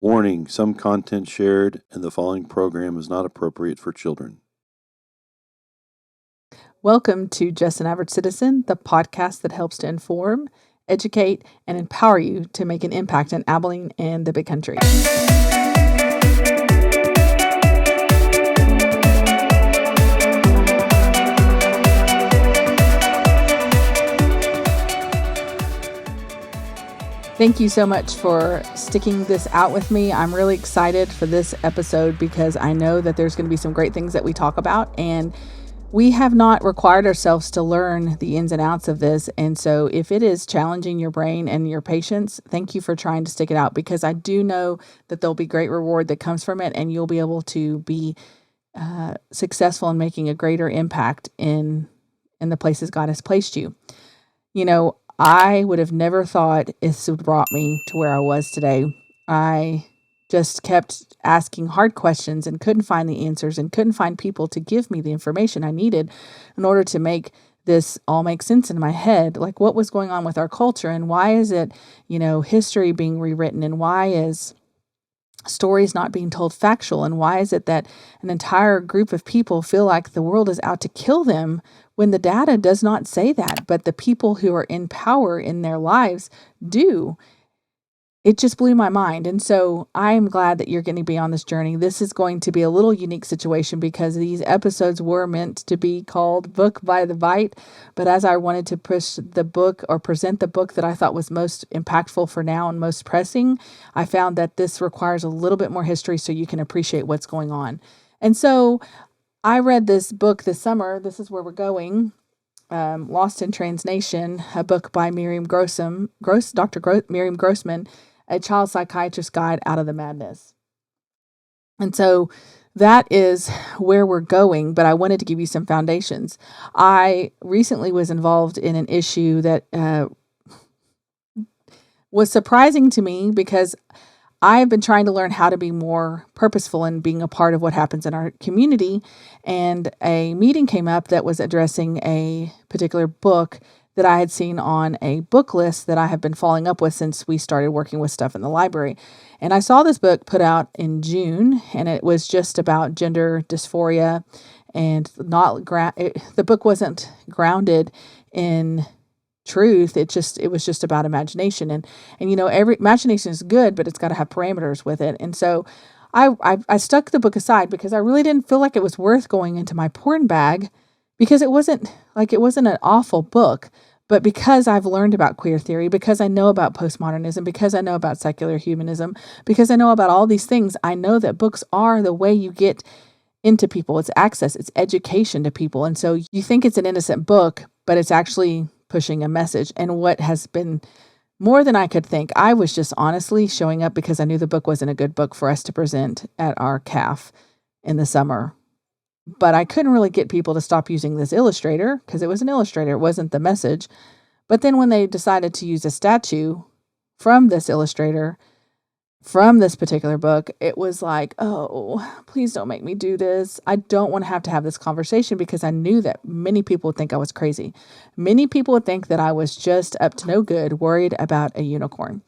Warning, some content shared in the following program is not appropriate for children. Welcome to Just an Average Citizen, the podcast that helps to inform, educate, and empower you to make an impact in Abilene and the big country. Thank you so much for sticking this out with me. I'm really excited for this episode because I know that there's going to be some great things that we talk about, and we have not required ourselves to learn the ins and outs of this. And so if it is challenging your brain and your patience, thank you for trying to stick it out, because I do know that there'll be great reward that comes from it, and you'll be able to be successful in making a greater impact in the places God has placed you. You know, I would have never thought this would brought me to where I was today. I just kept asking hard questions and couldn't find the answers and couldn't find people to give me the information I needed in order to make this all make sense in my head. Like, what was going on with our culture, and why is it, history being rewritten, and why is stories not being told factual, and why is it that an entire group of people feel like the world is out to kill them when the data does not say that, but the people who are in power in their lives do? It just blew my mind. And so I'm glad that you're going to be on this journey. This is going to be a little unique situation because these episodes were meant to be called Book by the Bite. But as I wanted to push the book or present the book that I thought was most impactful for now and most pressing, I found that this requires a little bit more history so you can appreciate what's going on. And so I read this book this summer. This is where we're going. Lost in Translation, a book by Miriam Miriam Grossman, A Child Psychiatrist's Guide Out of the Madness. And so that is where we're going, but I wanted to give you some foundations. I recently was involved in an issue that was surprising to me because I have been trying to learn how to be more purposeful in being a part of what happens in our community. And a meeting came up that was addressing a particular book that I had seen on a book list that I have been following up with since we started working with stuff in the library. And I saw this book put out in June, and it was just about gender dysphoria, and the book wasn't grounded in truth. It was just about imagination, and every imagination is good, but it's got to have parameters with it. And so I stuck the book aside because I really didn't feel like it was worth going into my porn bag, because it wasn't an awful book, but because I've learned about queer theory, because I know about postmodernism, because I know about secular humanism, because I know about all these things, I know that books are the way you get into people. It's access, it's education to people. And so you think it's an innocent book, but it's actually pushing a message. And what has been more than I could think, I was just honestly showing up because I knew the book wasn't a good book for us to present at our CAF in the summer. But I couldn't really get people to stop using this illustrator because it was an illustrator. It wasn't the message. But then when they decided to use a statue from this illustrator, from this particular book, it was like, oh, please don't make me do this. I don't want to have this conversation, because I knew that many people would think I was crazy. Many people would think that I was just up to no good, worried about a unicorn.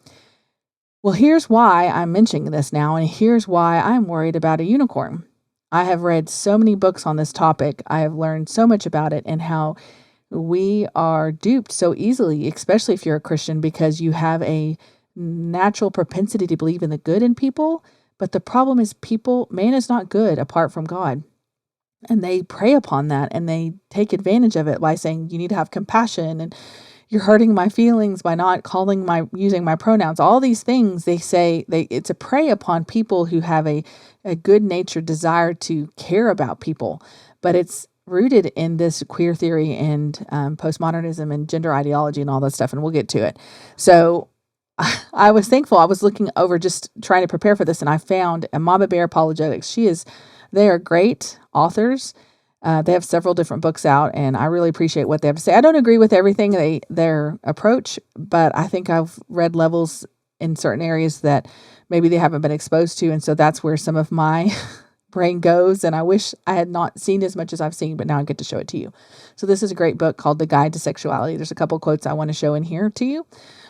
Well, here's why I'm mentioning this now, and here's why I'm worried about a unicorn. I have read so many books on this topic. I have learned so much about it and how we are duped so easily, especially if you're a Christian, because you have a natural propensity to believe in the good in people. But the problem is man is not good apart from God. And they prey upon that, and they take advantage of it by saying, you need to have compassion, and you're hurting my feelings by not using my pronouns. All these things they say, it's a prey upon people who have a good-natured desire to care about people. But it's rooted in this queer theory and postmodernism and gender ideology and all that stuff, and we'll get to it. So I was thankful. I was looking over, just trying to prepare for this, and I found Mama Bear Apologetics. They are great authors. They have several different books out, and I really appreciate what they have to say. I don't agree with everything their approach, but I think I've read levels in certain areas that maybe they haven't been exposed to, and so that's where some of my brain goes. And I wish I had not seen as much as I've seen, but now I get to show it to you. So this is a great book called The Guide to Sexuality. There's a couple quotes I want to show in here to you.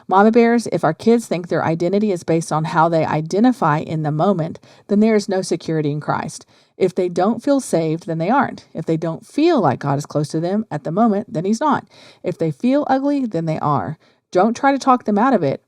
Mama bears, if our kids think their identity is based on how they identify in the moment, then there is no security in Christ. If they don't feel saved, then they aren't. If they don't feel like God is close to them at the moment, then he's not. If they feel ugly, then they are. Don't try to talk them out of it.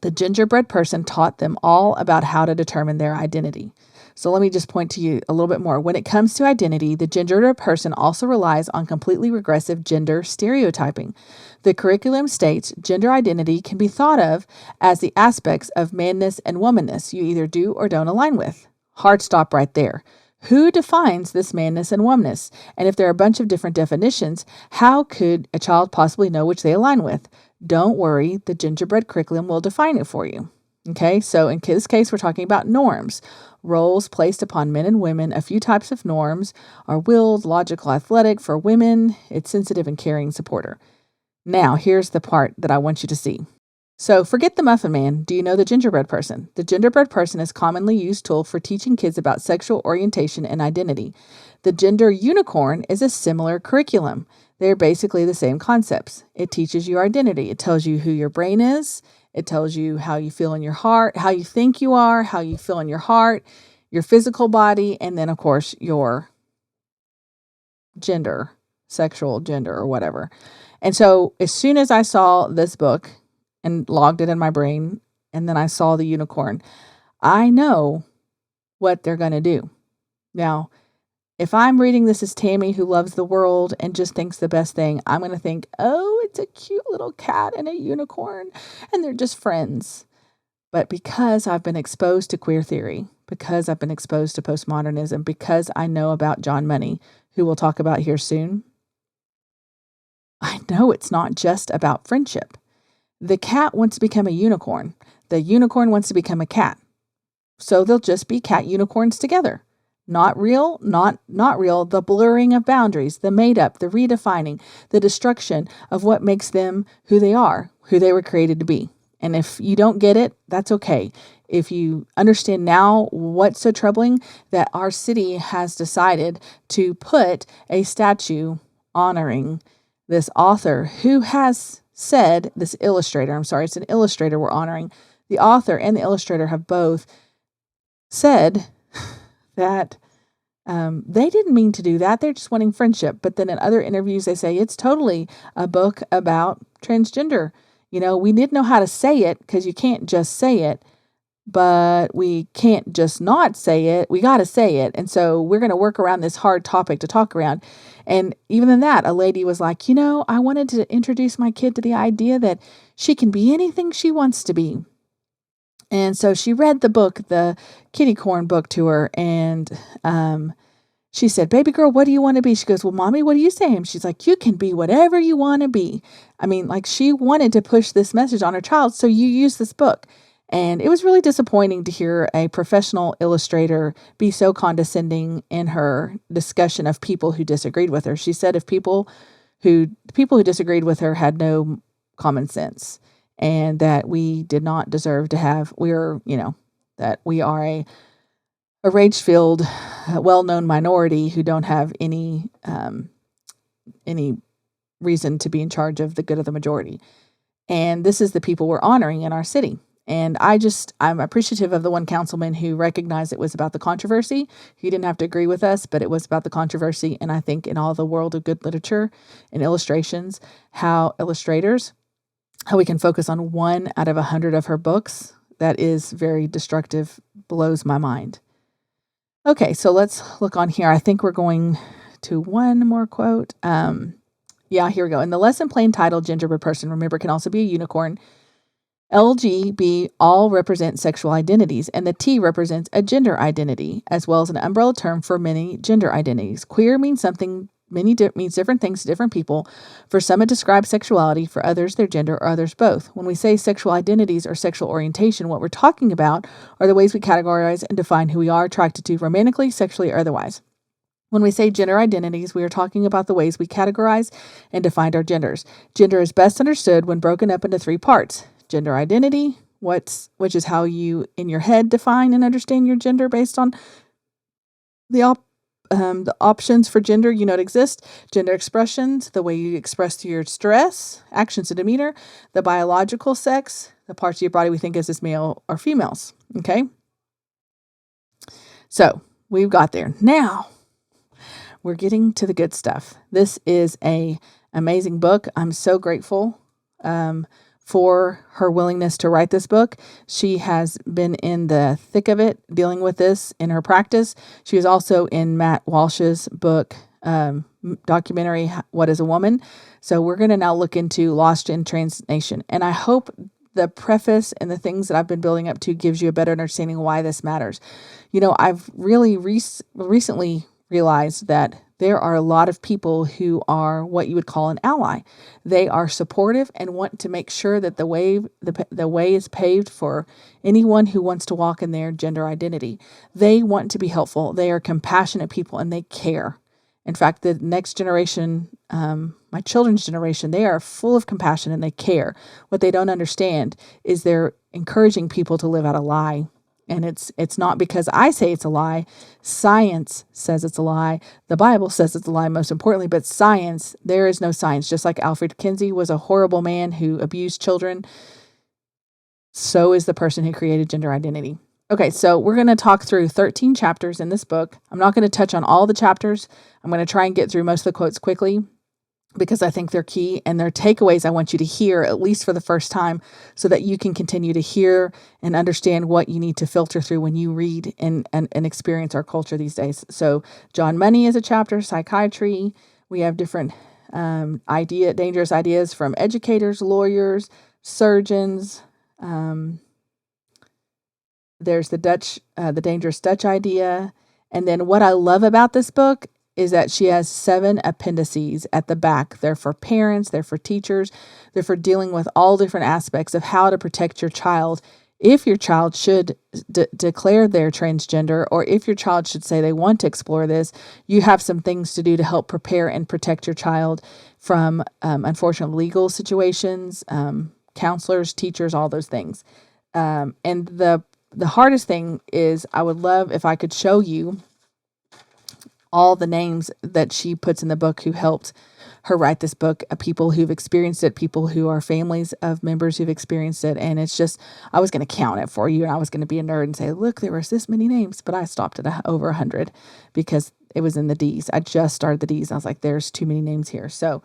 The gingerbread person taught them all about how to determine their identity. So let me just point to you a little bit more. When it comes to identity, the gingerbread person also relies on completely regressive gender stereotyping. The curriculum states gender identity can be thought of as the aspects of manness and womanness you either do or don't align with. Hard stop right there. Who defines this manness and womanness? And if there are a bunch of different definitions, how could a child possibly know which they align with? Don't worry, the gingerbread curriculum will define it for you. Okay, so in this case, we're talking about norms. Roles placed upon men and women. A few types of norms are willed, logical, athletic. For women, it's sensitive and caring, supporter. Now, here's the part that I want you to see. So forget the muffin man. Do you know the gingerbread person? The gingerbread person is a commonly used tool for teaching kids about sexual orientation and identity. The gender unicorn is a similar curriculum. They're basically the same concepts. It teaches you identity. It tells you who your brain is. It tells you how you feel in your heart, how you think you are, how you feel in your heart, your physical body, and then, of course, your gender, sexual gender or whatever. And so as soon as I saw this book and logged it in my brain, and then I saw the unicorn, I know what they're going to do. Now, if I'm reading this as Tammy, who loves the world and just thinks the best thing, I'm going to think, oh, it's a cute little cat and a unicorn, and they're just friends. But because I've been exposed to queer theory, because I've been exposed to postmodernism, because I know about John Money, who we'll talk about here soon, I know it's not just about friendship. The cat wants to become a unicorn. The unicorn wants to become a cat. So they'll just be cat unicorns together. Not real, not real, the blurring of boundaries, the made up, the redefining, the destruction of what makes them who they are, who they were created to be. And if you don't get it, that's okay. If you understand now what's so troubling, that our city has decided to put a statue honoring this author who has said, this illustrator, it's an illustrator we're honoring. The author and the illustrator have both said that they didn't mean to do that. They're just wanting friendship. But then in other interviews, they say it's totally a book about transgender. You know, we didn't know how to say it because you can't just say it, but we can't just not say it. We got to say it. And so we're going to work around this hard topic to talk around. And even in that, a lady was like, I wanted to introduce my kid to the idea that she can be anything she wants to be. And so she read the book, the kitty corn book to her. And she said, baby girl, what do you want to be? She goes, well, mommy, what do you say? And she's like, you can be whatever you want to be. I mean, like she wanted to push this message on her child. So you use this book. And it was really disappointing to hear a professional illustrator be so condescending in her discussion of people who disagreed with her. She said if people who disagreed with her had no common sense, and that we did not deserve to have, that we are a rage-filled, well-known minority who don't have any reason to be in charge of the good of the majority. And this is the people we're honoring in our city. And I'm appreciative of the one councilman who recognized it was about the controversy. He didn't have to agree with us, but it was about the controversy. And I think in all the world of good literature and illustrations, how we can focus on 1 out of 100 of her books, that is very destructive, blows my mind. Okay, so let's look on here. I think we're going to one more quote. Here we go. In the lesson plan titled Gingerbread Person, remember, can also be a unicorn. LGB all represent sexual identities, and the T represents a gender identity, as well as an umbrella term for many gender identities. Queer means means different things to different people. For some, it describes sexuality. For others, their gender, or others both. When we say sexual identities or sexual orientation, what we're talking about are the ways we categorize and define who we are attracted to romantically, sexually, or otherwise. When we say gender identities, we are talking about the ways we categorize and define our genders. Gender is best understood when broken up into 3 parts. Gender identity, which is how you in your head define and understand your gender based on The options for gender you know it exist, gender expressions, the way you express your stress, actions and demeanor, the biological sex, the parts of your body we think is as male or females. Okay? So we've got there. Now we're getting to the good stuff. This is a amazing book. I'm so grateful for her willingness to write this book. She has been in the thick of it, dealing with this in her practice. She was also in Matt Walsh's book, documentary, What is a Woman? So we're going to now look into Lost in Translation. And I hope the preface and the things that I've been building up to gives you a better understanding why this matters. I've really recently realized that there are a lot of people who are what you would call an ally. They are supportive and want to make sure that the way is paved for anyone who wants to walk in their gender identity. They want to be helpful. They are compassionate people and they care. In fact, the next generation, my children's generation, they are full of compassion and they care. What they don't understand is they're encouraging people to live out a lie. And it's not because I say it's a lie. Science says it's a lie. The Bible says it's a lie, most importantly. But science, there is no science. Just like Alfred Kinsey was a horrible man who abused children, so is the person who created gender identity. Okay, so we're going to talk through 13 chapters in this book. I'm not going to touch on all the chapters. I'm going to try and get through most of the quotes quickly, because I think they're key and they're takeaways I want you to hear, at least for the first time, so that you can continue to hear and understand what you need to filter through when you read and experience our culture these days. So John Money is a chapter, psychiatry. We have different dangerous ideas from educators, lawyers, surgeons. There's the dangerous Dutch idea. And then what I love about this book is that she has 7 appendices at the back. They're for parents, they're for teachers, they're for dealing with all different aspects of how to protect your child. If your child should declare they're transgender, or if your child should say they want to explore this, you have some things to do to help prepare and protect your child from unfortunate legal situations, counselors, teachers, all those things. And the hardest thing is, I would love if I could show you all the names that she puts in the book who helped her write this book, people who've experienced it, people who are families of members who've experienced it. And it's just, I was going to count it for you, and I was going to be a nerd and say, look, there was this many names, but I stopped at over 100 because it was in the D's. I just started the D's. I was like, there's too many names here. So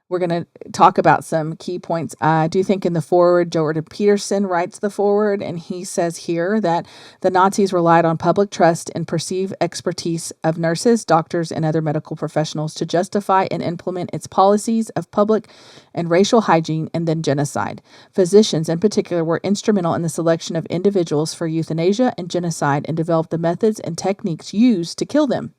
we're going to talk about some key points. I do think in the foreword, Jordan Peterson writes the foreword, and he says here that the Nazis relied on public trust and perceived expertise of nurses, doctors, and other medical professionals to justify and implement its policies of public and racial hygiene and then genocide. Physicians, in particular, were instrumental in the selection of individuals for euthanasia and genocide and developed the methods and techniques used to kill them.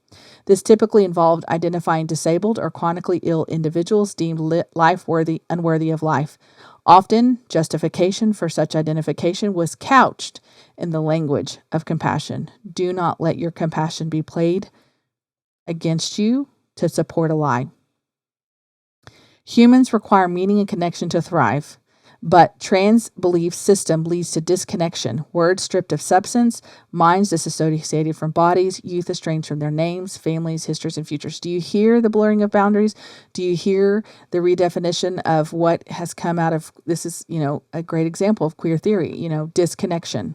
This typically involved identifying disabled or chronically ill individuals deemed unworthy of life. Often, justification for such identification was couched in the language of compassion. Do not let your compassion be played against you to support a lie. Humans require meaning and connection to thrive. But trans belief system leads to disconnection, words stripped of substance, minds disassociated from bodies, youth estranged from their names, families, histories, and futures. Do you hear the blurring of boundaries? Do you hear the redefinition of what has come out of, this is, a great example of queer theory, disconnection,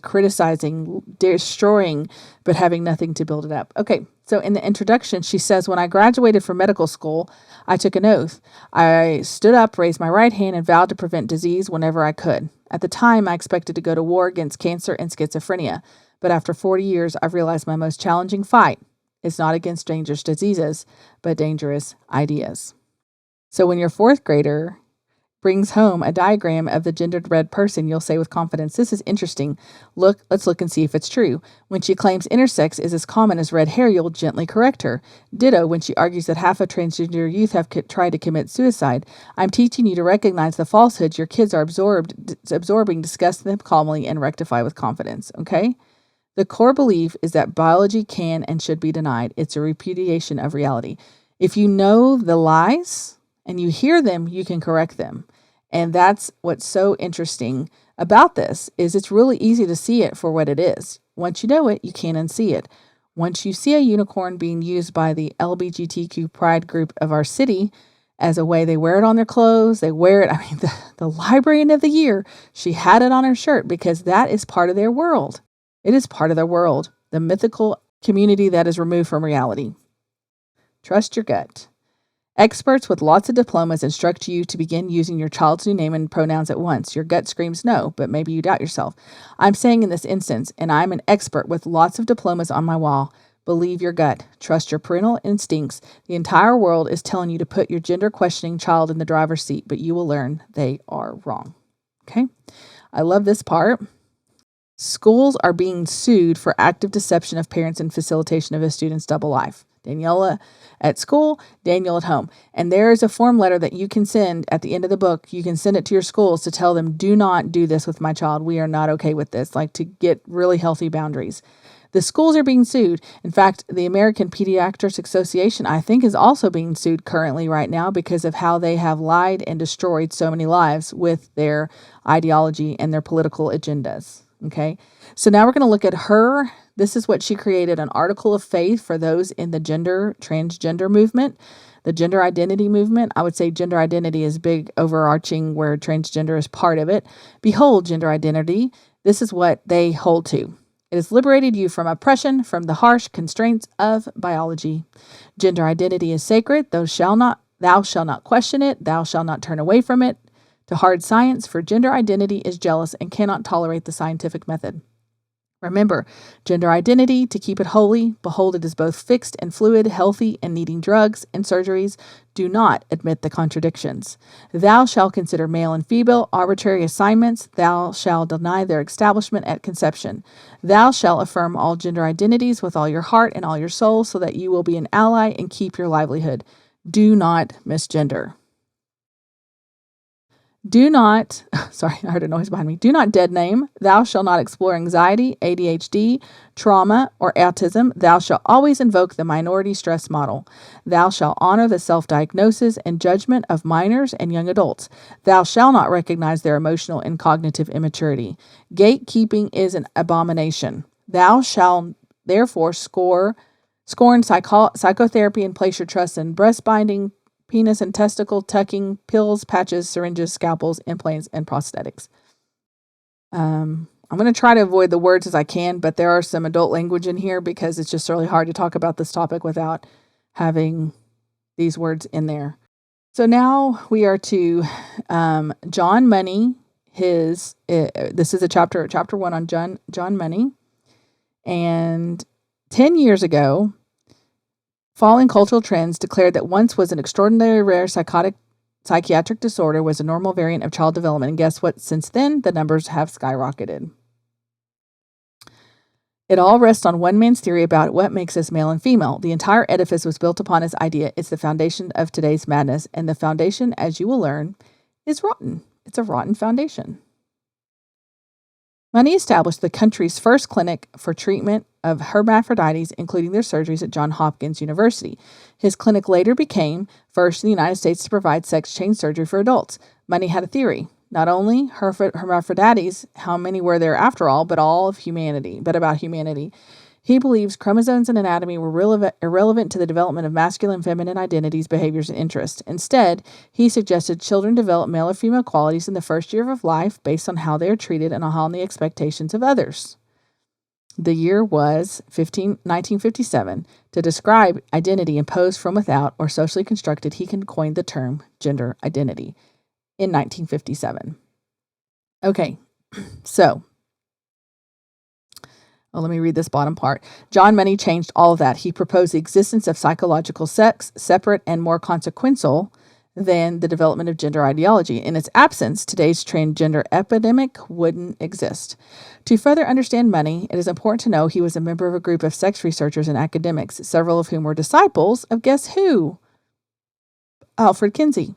criticizing, destroying, but having nothing to build it up. Okay, so in the introduction, she says, when I graduated from medical school, I took an oath. I stood up, raised my right hand, and vowed to prevent disease whenever I could. At the time, I expected to go to war against cancer and schizophrenia, but after 40 years, I've realized my most challenging fight is not against dangerous diseases, but dangerous ideas. So when your 4th grader brings home a diagram of the gendered red person, you'll say with confidence, this is interesting. Let's look and see if it's true. When she claims intersex is as common as red hair, you'll gently correct her. Ditto when she argues that half of transgender youth have tried to commit suicide. I'm teaching you to recognize the falsehoods your kids are absorbing, discuss them calmly, and rectify with confidence, okay? The core belief is that biology can and should be denied. It's a repudiation of reality. If you know the lies and you hear them, you can correct them. And that's what's so interesting about this, is it's really easy to see it for what it is. Once you know it, you can't unsee it. Once you see a unicorn being used by the LGBTQ pride group of our city as a way they wear it on their clothes, they wear it. I mean, the librarian of the year, she had it on her shirt because that is part of their world. It is part of their world, the mythical community that is removed from reality. Trust your gut. Experts with lots of diplomas instruct you to begin using your child's new name and pronouns at once. Your gut screams no, but maybe you doubt yourself. I'm saying in this instance, and I'm an expert with lots of diplomas on my wall, believe your gut. Trust your parental instincts. The entire world is telling you to put your gender-questioning child in the driver's seat, but you will learn they are wrong. Okay? I love this part. Schools are being sued for active deception of parents and facilitation of a student's double life. Daniela at school, Daniel at home. And there is a form letter that you can send at the end of the book. You can send it to your schools to tell them, do not do this with my child. We are not okay with this, like to get really healthy boundaries. The schools are being sued. In fact, the American Pediatrics Association, I think, is also being sued currently right now because of how they have lied and destroyed so many lives with their ideology and their political agendas. Okay, so now we're going to look at her. This is what she created, an article of faith for those in the transgender movement, the gender identity movement. I would say gender identity is big, overarching, where transgender is part of it. Behold, gender identity. This is what they hold to. It has liberated you from oppression, from the harsh constraints of biology. Gender identity is sacred. Thou shalt not question it. Thou shalt not turn away from it to hard science, for gender identity is jealous and cannot tolerate the scientific method. Remember, gender identity, to keep it holy, behold, it is both fixed and fluid, healthy and needing drugs and surgeries. Do not admit the contradictions. Thou shalt consider male and female arbitrary assignments. Thou shalt deny their establishment at conception. Thou shalt affirm all gender identities with all your heart and all your soul, so that you will be an ally and keep your livelihood. Do not misgender. Do not, sorry, I heard a noise behind me. Do not dead name. Thou shalt not explore anxiety, ADHD, trauma, or autism. Thou shalt always invoke the minority stress model. Thou shalt honor the self-diagnosis and judgment of minors and young adults. Thou shalt not recognize their emotional and cognitive immaturity. Gatekeeping is an abomination. Thou shalt therefore scorn psychotherapy and place your trust in breast binding, penis and testicle tucking, pills, patches, syringes, scalpels, implants, and prosthetics. I'm going to try to avoid the words as I can, but there are some adult language in here because it's just really hard to talk about this topic without having these words in there. So now we are to John Money. This is a chapter 1 on John Money. And 10 years ago, Falling Cultural Trends declared that once was an extraordinarily rare psychiatric disorder was a normal variant of child development. And guess what? Since then, the numbers have skyrocketed. It all rests on one man's theory about what makes us male and female. The entire edifice was built upon his idea. It's the foundation of today's madness. And the foundation, as you will learn, is rotten. It's a rotten foundation. Money established the country's first clinic for treatment of hermaphrodites, including their surgeries at Johns Hopkins University. His clinic later became first in the United States to provide sex change surgery for adults. Money had a theory. Not only hermaphrodites, how many were there after all, but about humanity. He believes chromosomes and anatomy were irrelevant to the development of masculine and feminine identities, behaviors, and interests. Instead, he suggested children develop male or female qualities in the first year of life based on how they are treated and on the expectations of others. The year was 1957. To describe identity imposed from without or socially constructed, he coined the term gender identity in 1957. Okay, so let me read this bottom part. John Money changed all of that. He proposed the existence of psychological sex, separate and more consequential than the development of gender ideology. In its absence, today's transgender epidemic wouldn't exist. To further understand Money, it is important to know he was a member of a group of sex researchers and academics, several of whom were disciples of guess who? Alfred Kinsey.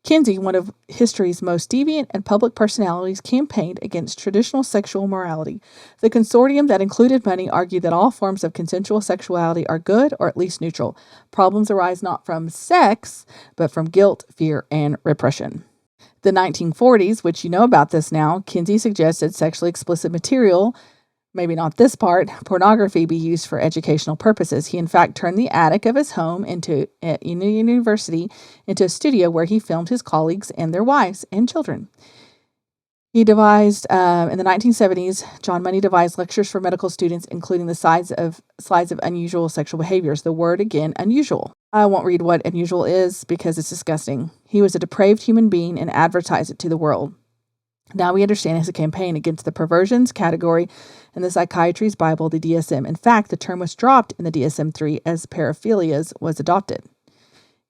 Kinsey, one of history's most deviant and public personalities, campaigned against traditional sexual morality. The consortium that included Money argued that all forms of consensual sexuality are good or at least neutral. Problems arise not from sex, but from guilt, fear, and repression. The 1940s, which you know about this now, Kinsey suggested sexually explicit material maybe not this part, pornography be used for educational purposes. He, in fact, turned the attic of his home at university into a studio where he filmed his colleagues and their wives and children. He devised, in the 1970s, John Money devised lectures for medical students, including the slides of unusual sexual behaviors. The word, again, unusual. I won't read what unusual is because it's disgusting. He was a depraved human being and advertised it to the world. Now we understand it as a campaign against the perversions category in the psychiatry's Bible, the DSM. In fact, the term was dropped in the DSM-3 as paraphilias was adopted.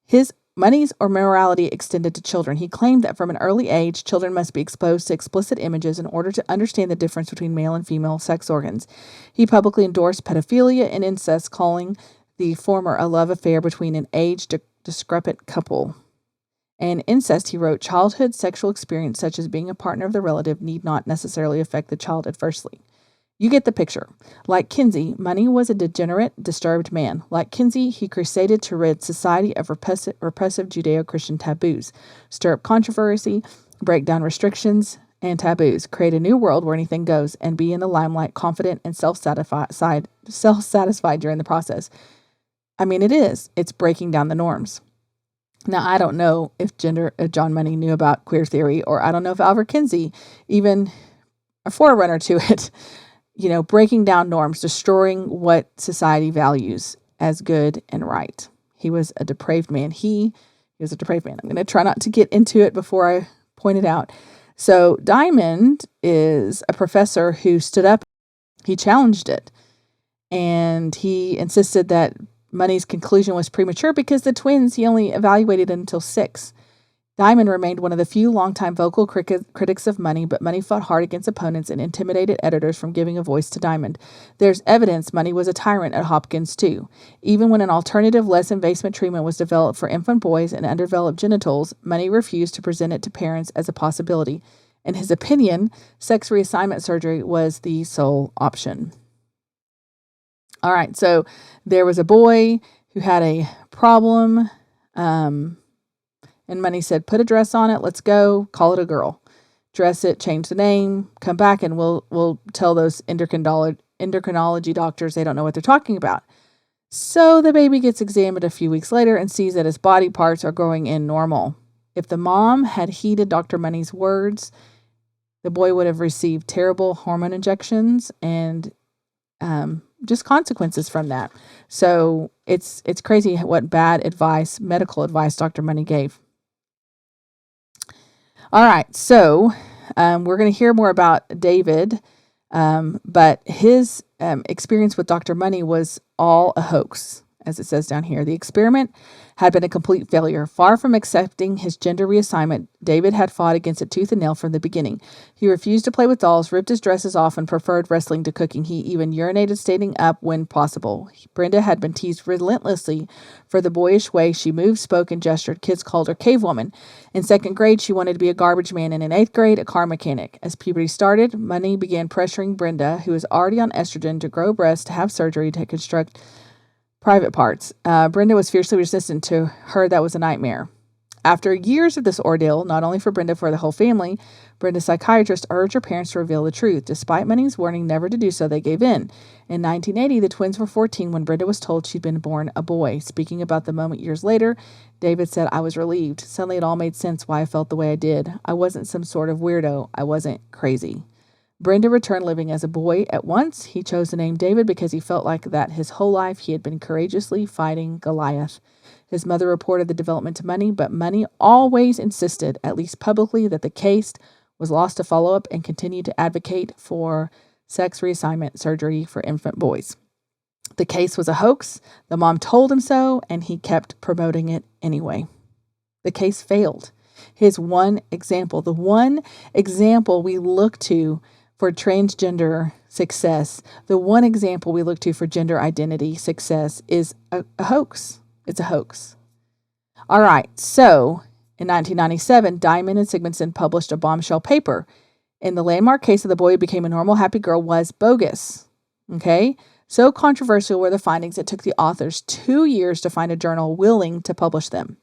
His Money's or morality extended to children. He claimed that from an early age, children must be exposed to explicit images in order to understand the difference between male and female sex organs. He publicly endorsed pedophilia and incest, calling the former a love affair between an age-discrepant couple. And incest, he wrote, childhood sexual experience such as being a partner of the relative need not necessarily affect the child adversely. You get the picture. Like Kinsey, Money was a degenerate, disturbed man. Like Kinsey, he crusaded to rid society of repressive Judeo-Christian taboos, stir up controversy, break down restrictions and taboos, create a new world where anything goes, and be in the limelight, confident and self-satisfied during the process. I mean, it's breaking down the norms. Now, I don't know if John Money knew about queer theory, or I don't know if Albert Kinsey, even a forerunner to it, breaking down norms, destroying what society values as good and right. He was a depraved man. He was a depraved man. I'm going to try not to get into it before I point it out. So Diamond is a professor who stood up. He challenged it. And he insisted that Money's conclusion was premature because the twins he only evaluated until 6. Diamond remained one of the few longtime vocal critics of Money, but Money fought hard against opponents and intimidated editors from giving a voice to Diamond. There's evidence Money was a tyrant at Hopkins, too. Even when an alternative, less invasive treatment was developed for infant boys and underdeveloped genitals, Money refused to present it to parents as a possibility. In his opinion, sex reassignment surgery was the sole option. All right, so there was a boy who had a problem, and Money said, put a dress on it, let's go, call it a girl. Dress it, change the name, come back, and we'll tell those endocrinology doctors they don't know what they're talking about. So the baby gets examined a few weeks later and sees that his body parts are growing in normal. If the mom had heeded Dr. Money's words, the boy would have received terrible hormone injections and just consequences from that. So it's crazy what bad advice, medical advice, Dr. Money gave. All right, so we're going to hear more about David, but his experience with Dr. Money was all a hoax, as it says down here. The experiment had been a complete failure. Far from accepting his gender reassignment, David had fought against it tooth and nail from the beginning. He refused to play with dolls, ripped his dresses off, and preferred wrestling to cooking. He even urinated standing up when possible. Brenda had been teased relentlessly for the boyish way she moved, spoke, and gestured. Kids called her Cave Woman. In 2nd grade, she wanted to be a garbage man, and in 8th grade, a car mechanic. As puberty started, Money began pressuring Brenda, who was already on estrogen, to grow breasts, to have surgery, to construct private parts. Brenda was fiercely resistant to her. That was a nightmare. After years of this ordeal, not only for Brenda, for the whole family, Brenda's psychiatrist urged her parents to reveal the truth. Despite Money's warning never to do so, they gave in. In 1980, the twins were 14 when Brenda was told she'd been born a boy. Speaking about the moment years later, David said, I was relieved. Suddenly it all made sense why I felt the way I did. I wasn't some sort of weirdo. I wasn't crazy. Brenda returned living as a boy at once. He chose the name David because he felt like that his whole life he had been courageously fighting Goliath. His mother reported the development to Money, but Money always insisted, at least publicly, that the case was lost to follow-up and continued to advocate for sex reassignment surgery for infant boys. The case was a hoax. The mom told him so, and he kept promoting it anyway. The case failed. His one example, the one example we look to for transgender success, the one example we look to for gender identity success is a hoax. It's a hoax. All right, so in 1997, Diamond and Sigmundson published a bombshell paper. In the landmark case of the boy who became a normal, happy girl was bogus. Okay? So controversial were the findings, it took the authors 2 years to find a journal willing to publish them.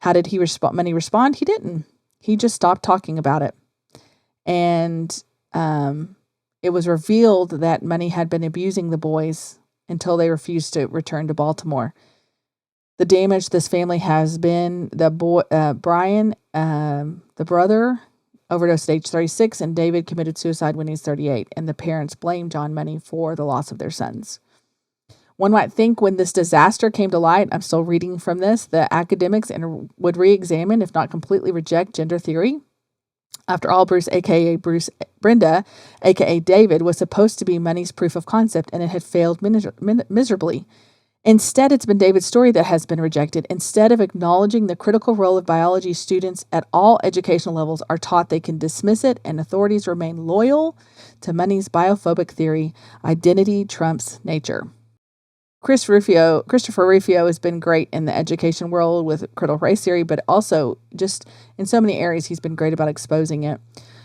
How did Money respond? He didn't. He just stopped talking about it. And it was revealed that Money had been abusing the boys until they refused to return to Baltimore. The damage this family has been, Brian, the brother, overdosed at age 36, and David committed suicide when he's 38, and the parents blame John Money for the loss of their sons. One might think when this disaster came to light, I'm still reading from this, the academics would re-examine, if not completely reject, gender theory. After all, Bruce, a.k.a. Brenda, a.k.a. David, was supposed to be Money's proof of concept, and it had failed miserably. Instead, it's been David's story that has been rejected. Instead of acknowledging the critical role of biology, students at all educational levels are taught they can dismiss it, and authorities remain loyal to Money's biophobic theory, identity trumps nature. Christopher Rufio has been great in the education world with critical race theory, but also just in so many areas he's been great about exposing it.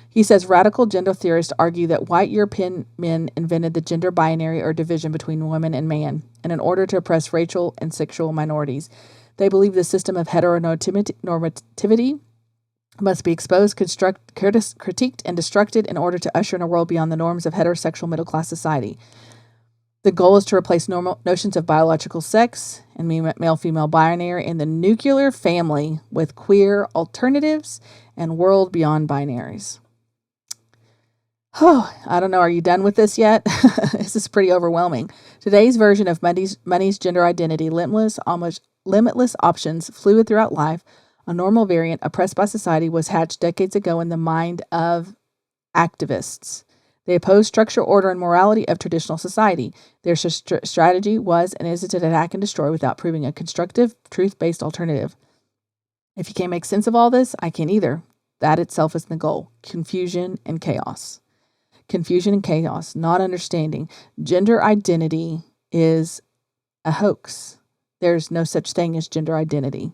He says radical gender theorists argue that white European men invented the gender binary or division between woman and man, and in order to oppress racial and sexual minorities. They believe the system of heteronormativity must be exposed, critiqued, and destructed in order to usher in a world beyond the norms of heterosexual middle-class society. The goal is to replace normal notions of biological sex and male-female binary in the nuclear family with queer alternatives and world beyond binaries. Oh, I don't know. Are you done with this yet? This is pretty overwhelming. Today's version of Money's gender identity, limitless options, fluid throughout life, a normal variant oppressed by society, was hatched decades ago in the mind of activists. They opposed structure, order, and morality of traditional society. Their strategy was and is to attack and destroy without proving a constructive, truth-based alternative. If you can't make sense of all this, I can't either. That itself is the goal. Confusion and chaos. Confusion and chaos, not understanding. Gender identity is a hoax. There's no such thing as gender identity.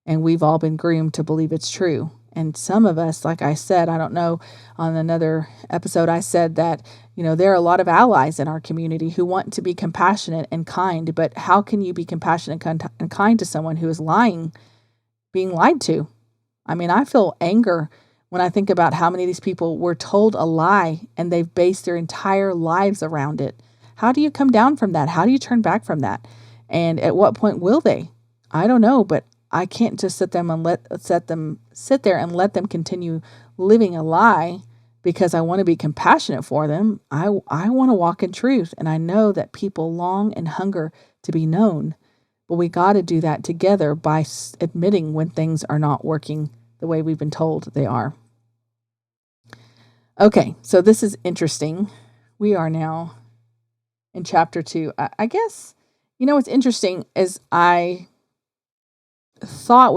And we've all been groomed to believe it's true. And some of us, like I said, I don't know, on another episode, I said that, there are a lot of allies in our community who want to be compassionate and kind, but how can you be compassionate and kind to someone who is being lied to? I mean, I feel anger when I think about how many of these people were told a lie and they've based their entire lives around it. How do you come down from that? How do you turn back from that? And at what point will they? I don't know, but I can't just sit there and let them continue living a lie because I want to be compassionate for them. I want to walk in truth, and I know that people long and hunger to be known, but we got to do that together by admitting when things are not working the way we've been told they are. Okay, so this is interesting. We are now in chapter 2. I guess, what's interesting is I thought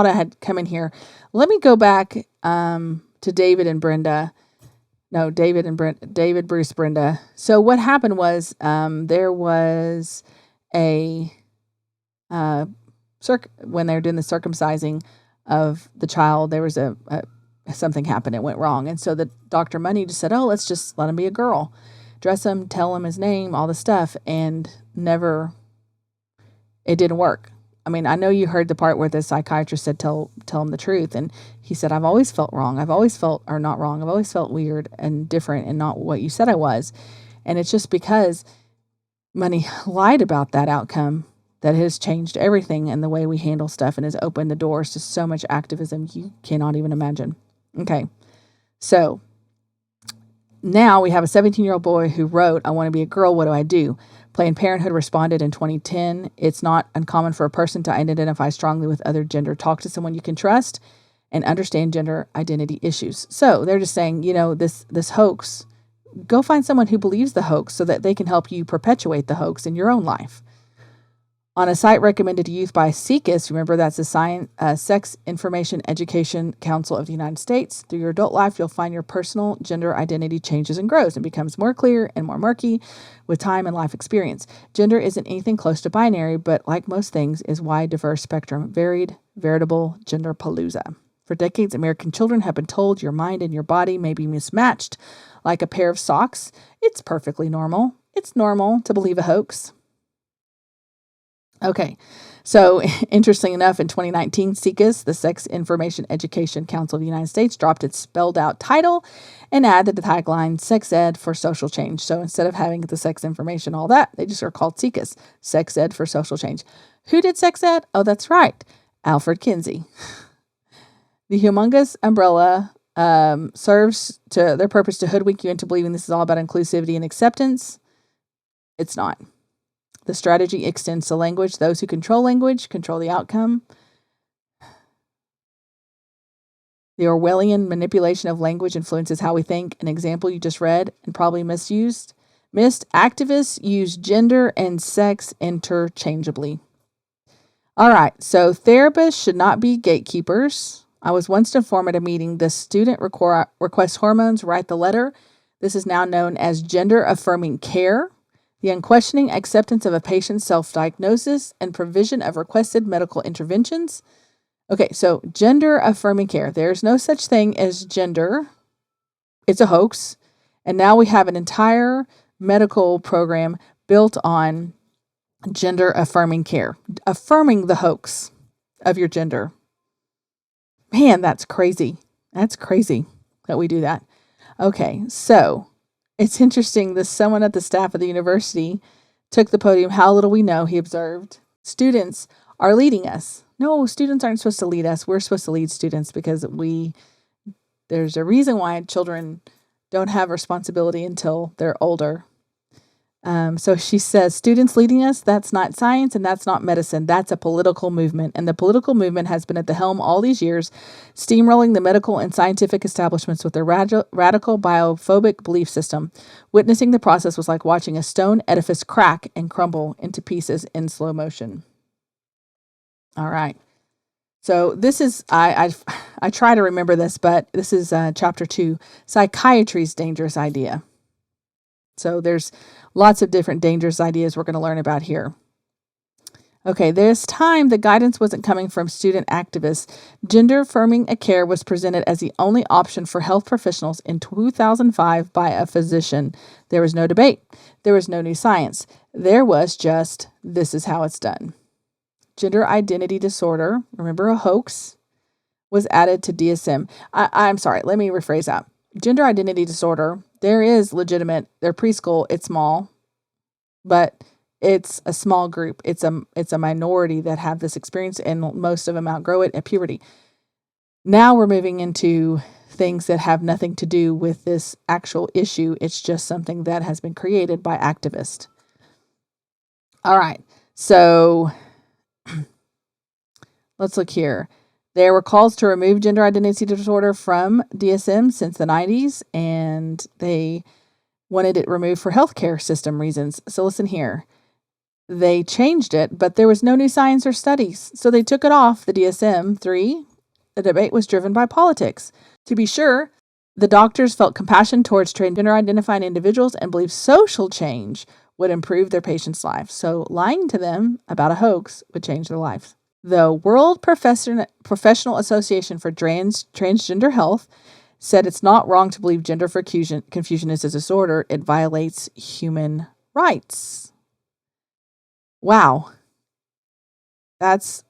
I had come in here. Let me go back to David and Brenda. No, David, Bruce, Brenda. So what happened was there was when they were doing the circumcising of the child, there was something happened. It went wrong. And so the Dr. Money just said, let's just let him be a girl. Dress him, tell him his name, all the stuff. And it didn't work. I mean, I know you heard the part where the psychiatrist said, tell him the truth. And he said, I've always felt wrong. I've always felt weird and different and not what you said I was. And it's just because Money lied about that outcome that has changed everything and the way we handle stuff and has opened the doors to so much activism you cannot even imagine. Okay. So now we have a 17-year-old boy who wrote, I want to be a girl. What do I do? Planned Parenthood responded in 2010. It's not uncommon for a person to identify strongly with other gender. Talk to someone you can trust and understand gender identity issues. So they're just saying, this hoax, go find someone who believes the hoax so that they can help you perpetuate the hoax in your own life. On a site recommended to youth by SIECUS, remember that's the Sex Information Education Council of the United States, through your adult life, you'll find your personal gender identity changes and grows and becomes more clear and more murky with time and life experience. Gender isn't anything close to binary, but like most things, is wide, diverse spectrum, varied, veritable gender palooza. For decades, American children have been told your mind and your body may be mismatched like a pair of socks. It's perfectly normal. It's normal to believe a hoax. Okay, So, interesting enough, in 2019, SICUS, the Sex Information Education Council of the United States, dropped its spelled out title and added the tagline Sex Ed for Social Change. So, instead of having the sex information, all that, they just are called SICUS, Sex Ed for Social Change. Who did sex ed? Oh, that's right, Alfred Kinsey. The humongous umbrella serves to their purpose to hoodwink you into believing this is all about inclusivity and acceptance. It's not. The strategy extends to language. Those who control language control the outcome. The Orwellian manipulation of language influences how we think. An example you just read and probably missed. Activists use gender and sex interchangeably. All right, so therapists should not be gatekeepers. I was once informed at a meeting the student requests hormones, write the letter. This is now known as gender-affirming care. The unquestioning acceptance of a patient's self-diagnosis and provision of requested medical interventions. Okay, so gender-affirming care. There's no such thing as gender. It's a hoax. And now we have an entire medical program built on gender-affirming care, affirming the hoax of your gender. Man, that's crazy. That's crazy that we do that. Okay, so it's interesting. Someone at the staff of the university took the podium. How little we know, he observed. Students are leading us. No, students aren't supposed to lead us. We're supposed to lead students because there's a reason why children don't have responsibility until they're older. So she says, students leading us, that's not science and that's not medicine. That's a political movement. And the political movement has been at the helm all these years, steamrolling the medical and scientific establishments with their radical biophobic belief system. Witnessing the process was like watching a stone edifice crack and crumble into pieces in slow motion. All right. So this is, I try to remember this, but this is chapter 2, Psychiatry's Dangerous Idea. So there's lots of different dangerous ideas we're going to learn about here. Okay, this time the guidance wasn't coming from student activists. Gender-affirming care was presented as the only option for health professionals in 2005 by a physician. There was no debate. There was no new science. There was just, this is how it's done. Gender identity disorder, remember a hoax, was added to DSM. I'm sorry, let me rephrase that. Gender identity disorder, there is legitimate, they're preschool, it's small, but it's a small group. It's a minority that have this experience, and most of them outgrow it at puberty. Now we're moving into things that have nothing to do with this actual issue. It's just something that has been created by activists. All right, so let's look here. There were calls to remove gender identity disorder from DSM since the 90s, and they wanted it removed for healthcare system reasons. So listen here. They changed it, but there was no new science or studies. So they took it off the DSM-3. The debate was driven by politics. To be sure, the doctors felt compassion towards transgender-identifying individuals and believed social change would improve their patients' lives. So lying to them about a hoax would change their lives. The World Professional Association for Transgender Health said it's not wrong to believe gender confusion is a disorder. It violates human rights. Wow. That's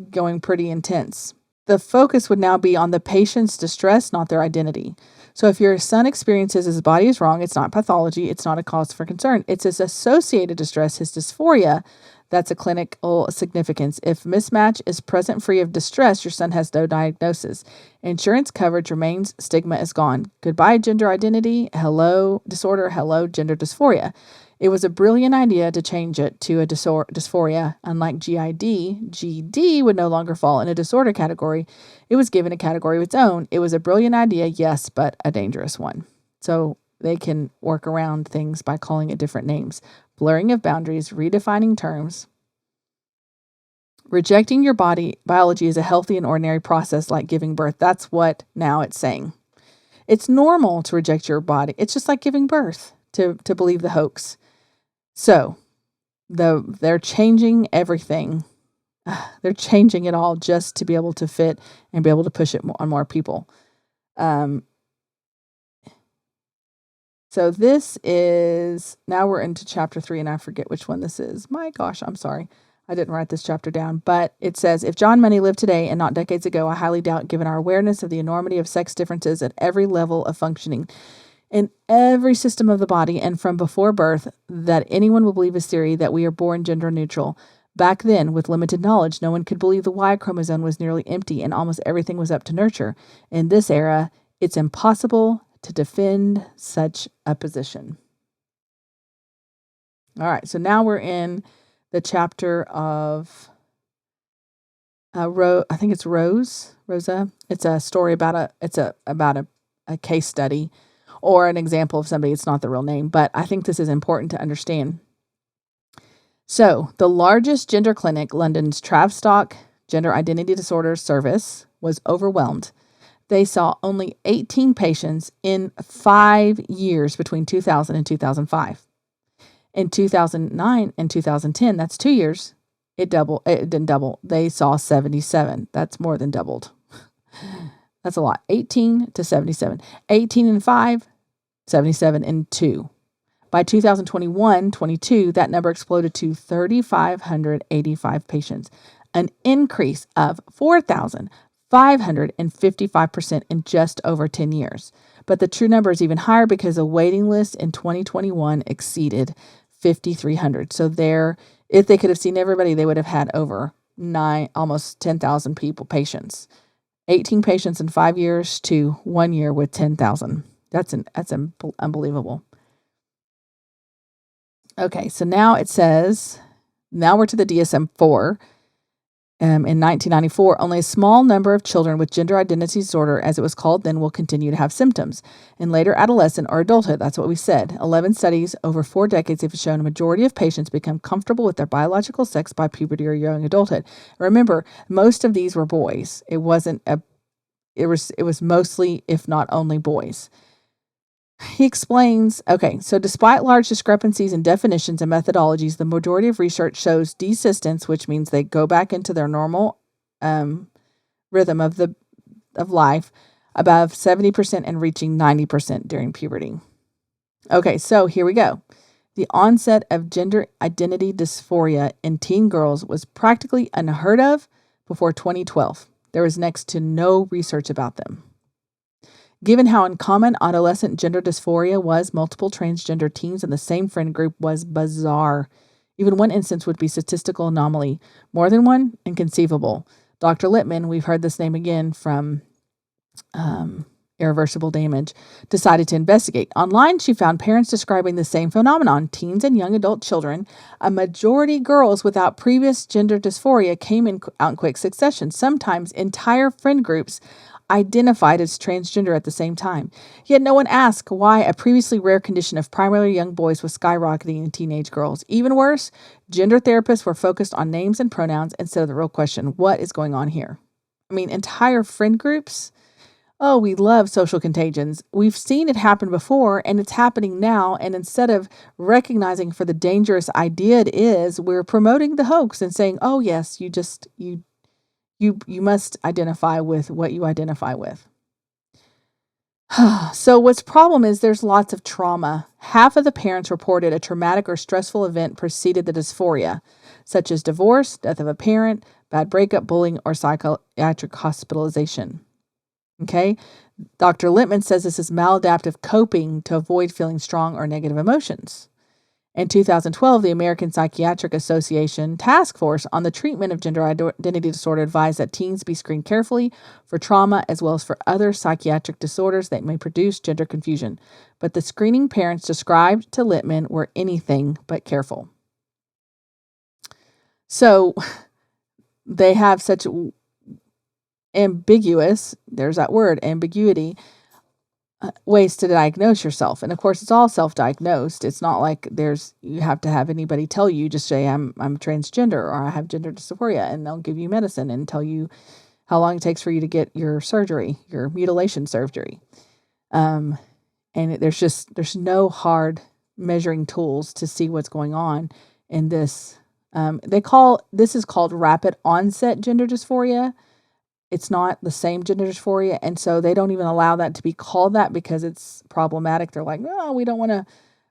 going pretty intense. The focus would now be on the patient's distress, not their identity. So if your son experiences his body is wrong, it's not pathology, it's not a cause for concern. It's his associated distress, his dysphoria, that's a clinical significance. If mismatch is present free of distress, your son has no diagnosis. Insurance coverage remains, stigma is gone. Goodbye gender identity, hello disorder, hello gender dysphoria. It was a brilliant idea to change it to a dysphoria. Unlike GID, GD would no longer fall in a disorder category. It was given a category of its own. It was a brilliant idea, yes, but a dangerous one. So they can work around things by calling it different names. Blurring of boundaries, redefining terms. Rejecting your biology is a healthy and ordinary process like giving birth. That's what now it's saying. It's normal to reject your body. It's just like giving birth, to believe the hoax. So they're changing everything. They're changing it all just to be able to fit and be able to push it on more people. So this is, now we're into chapter 3, and I forget which one this is. My gosh, I'm sorry. I didn't write this chapter down, but it says, if John Money lived today and not decades ago, I highly doubt, given our awareness of the enormity of sex differences at every level of functioning in every system of the body and from before birth, that anyone will believe his theory that we are born gender neutral. Back then, with limited knowledge, no one could believe the Y chromosome was nearly empty and almost everything was up to nurture. In this era, it's impossible to defend such a position. All right, so now we're in the chapter of I think it's Rosa. It's a story about a case study or an example of somebody. It's not the real name, but I think this is important to understand. So, the largest gender clinic, London's Tavistock Gender Identity Disorders Service, was overwhelmed. They saw only 18 patients in 5 years between 2000 and 2005. In 2009 and 2010, that's 2 years, it didn't double. They saw 77. That's more than doubled. That's a lot. 18 to 77. 18 in 5, 77 in 2. By 2021-22, that number exploded to 3,585 patients, an increase of 4,555% in just over 10 years. But the true number is even higher because the waiting list in 2021 exceeded 5,300. So if they could have seen everybody, they would have had over almost 10,000 patients. 18 patients in 5 years to 1 year with 10,000. That's unbelievable. Okay, so now it says, now we're to the DSM-4. In 1994, only a small number of children with gender identity disorder, as it was called then, will continue to have symptoms. In later adolescent or adulthood, that's what we said. 11 studies over 4 decades have shown a majority of patients become comfortable with their biological sex by puberty or young adulthood. Remember, most of these were boys. It was mostly, if not only, boys. He explains, so despite large discrepancies in definitions and methodologies, the majority of research shows desistance, which means they go back into their normal rhythm of life, above 70% and reaching 90% during puberty. Okay, so here we go. The onset of gender identity dysphoria in teen girls was practically unheard of before 2012. There was next to no research about them. Given how uncommon adolescent gender dysphoria was, multiple transgender teens in the same friend group was bizarre. Even one instance would be statistical anomaly. More than one? Inconceivable. Dr. Littman, we've heard this name again from Irreversible Damage, decided to investigate. Online, she found parents describing the same phenomenon. Teens and young adult children, a majority girls without previous gender dysphoria, came out in quick succession. Sometimes entire friend groups identified as transgender at the same time. Yet no one asked why a previously rare condition of primarily young boys was skyrocketing in teenage girls. Even worse, gender therapists were focused on names and pronouns instead of the real question, what is going on here? I mean, entire friend groups. Oh, we love social contagions. We've seen it happen before, and it's happening now. And instead of recognizing for the dangerous idea it is, we're promoting the hoax and saying, oh, yes, you must identify with what you identify with. So what's problem is there's lots of trauma. Half of the parents reported a traumatic or stressful event preceded the dysphoria, such as divorce, death of a parent, bad breakup, bullying, or psychiatric hospitalization. Okay? Dr. Littman says this is maladaptive coping to avoid feeling strong or negative emotions. In 2012, the American Psychiatric Association Task Force on the Treatment of Gender Identity Disorder advised that teens be screened carefully for trauma as well as for other psychiatric disorders that may produce gender confusion. But the screening parents described to Littman were anything but careful. So they have such ambiguous, there's that word, ambiguity, ways to diagnose yourself. And of course, it's all self-diagnosed. It's not like you have to have anybody tell you, just say, I'm transgender or I have gender dysphoria, and they'll give you medicine and tell you how long it takes for you to get your surgery, your mutilation surgery. And there's no hard measuring tools to see what's going on in this. This is called rapid onset gender dysphoria. It's not the same gender dysphoria, and so they don't even allow that to be called that because it's problematic. They're like, no, we don't want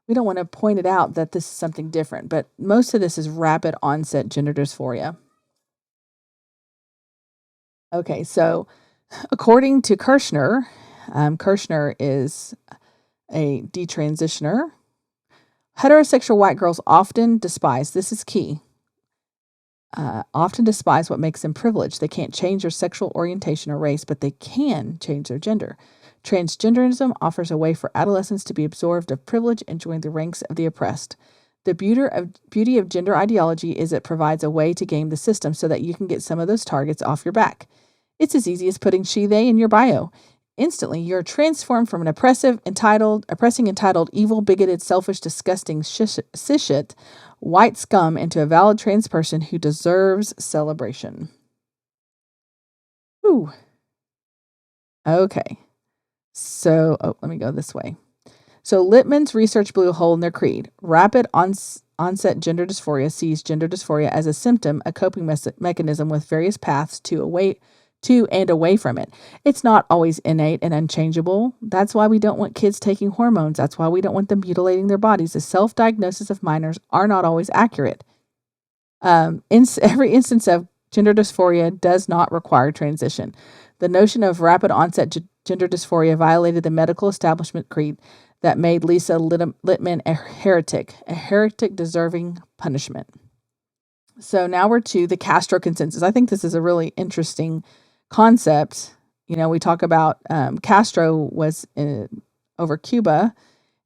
we don't want to point it out that this is something different, but most of this is rapid onset gender dysphoria. Okay, so according to Kirschner, Kirschner is a detransitioner. Heterosexual white girls often despise, this is key, often despise what makes them privileged. They can't change their sexual orientation or race, but they can change their gender. Transgenderism offers a way for adolescents to be absorbed of privilege and join the ranks of the oppressed. The beauty of gender ideology is it provides a way to game the system so that you can get some of those targets off your back. It's as easy as putting she, they in your bio. Instantly, you're transformed from an oppressing, entitled, evil, bigoted, selfish, disgusting, cishet, white scum into a valid trans person who deserves celebration. Ooh. Okay. So, let me go this way. So, Littman's research blew a hole in their creed. Rapid onset gender dysphoria sees gender dysphoria as a symptom, a coping mechanism with various paths to and away from it. It's not always innate and unchangeable. That's why we don't want kids taking hormones. That's why we don't want them mutilating their bodies. The self-diagnosis of minors are not always accurate. Every instance of gender dysphoria does not require transition. The notion of rapid onset gender dysphoria violated the medical establishment creed that made Lisa Littman a heretic deserving punishment. So now we're to the Castro consensus. I think this is a really interesting concept. We talk about Castro was over Cuba,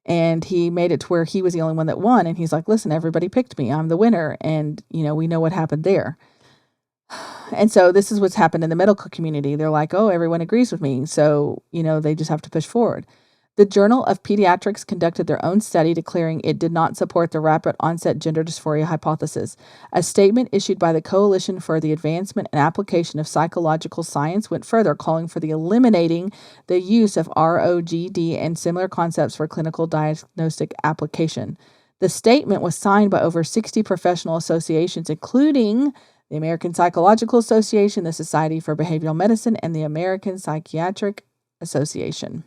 and he made it to where he was the only one that won. And he's like, listen, everybody picked me. I'm the winner. And, we know what happened there. And so this is what's happened in the medical community. They're like, oh, everyone agrees with me. So, they just have to push forward. The Journal of Pediatrics conducted their own study declaring it did not support the rapid onset gender dysphoria hypothesis. A statement issued by the Coalition for the Advancement and Application of Psychological Science went further, calling for the eliminating the use of ROGD and similar concepts for clinical diagnostic application. The statement was signed by over 60 professional associations, including the American Psychological Association, the Society for Behavioral Medicine, and the American Psychiatric Association.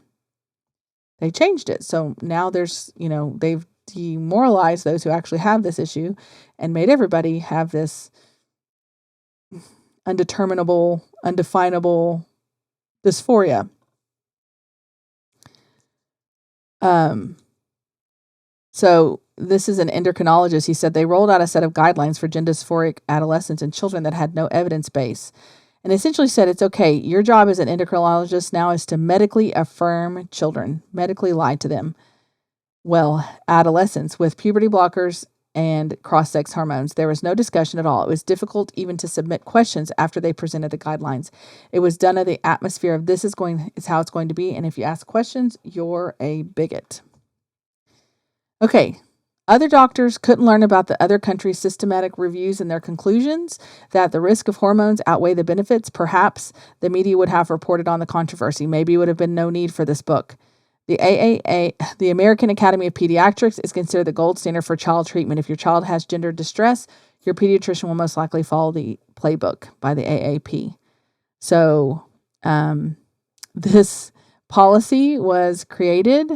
They changed it. So now they've demoralized those who actually have this issue and made everybody have this undefinable dysphoria. So this is an endocrinologist. He said they rolled out a set of guidelines for gender dysphoric adolescents and children that had no evidence base. And essentially said, it's okay. Your job as an endocrinologist now is to medically affirm children, medically lie to them. Well, adolescents with puberty blockers and cross-sex hormones. There was no discussion at all. It was difficult even to submit questions after they presented the guidelines. It was done in the atmosphere of this is how it's going to be. And if you ask questions, you're a bigot. Okay. Other doctors couldn't learn about the other countries' systematic reviews and their conclusions that the risk of hormones outweigh the benefits. Perhaps the media would have reported on the controversy. Maybe it would have been no need for this book. The AAA, the American Academy of Pediatrics, is considered the gold standard for child treatment. If your child has gender distress, your pediatrician will most likely follow the playbook by the AAP. So this policy was created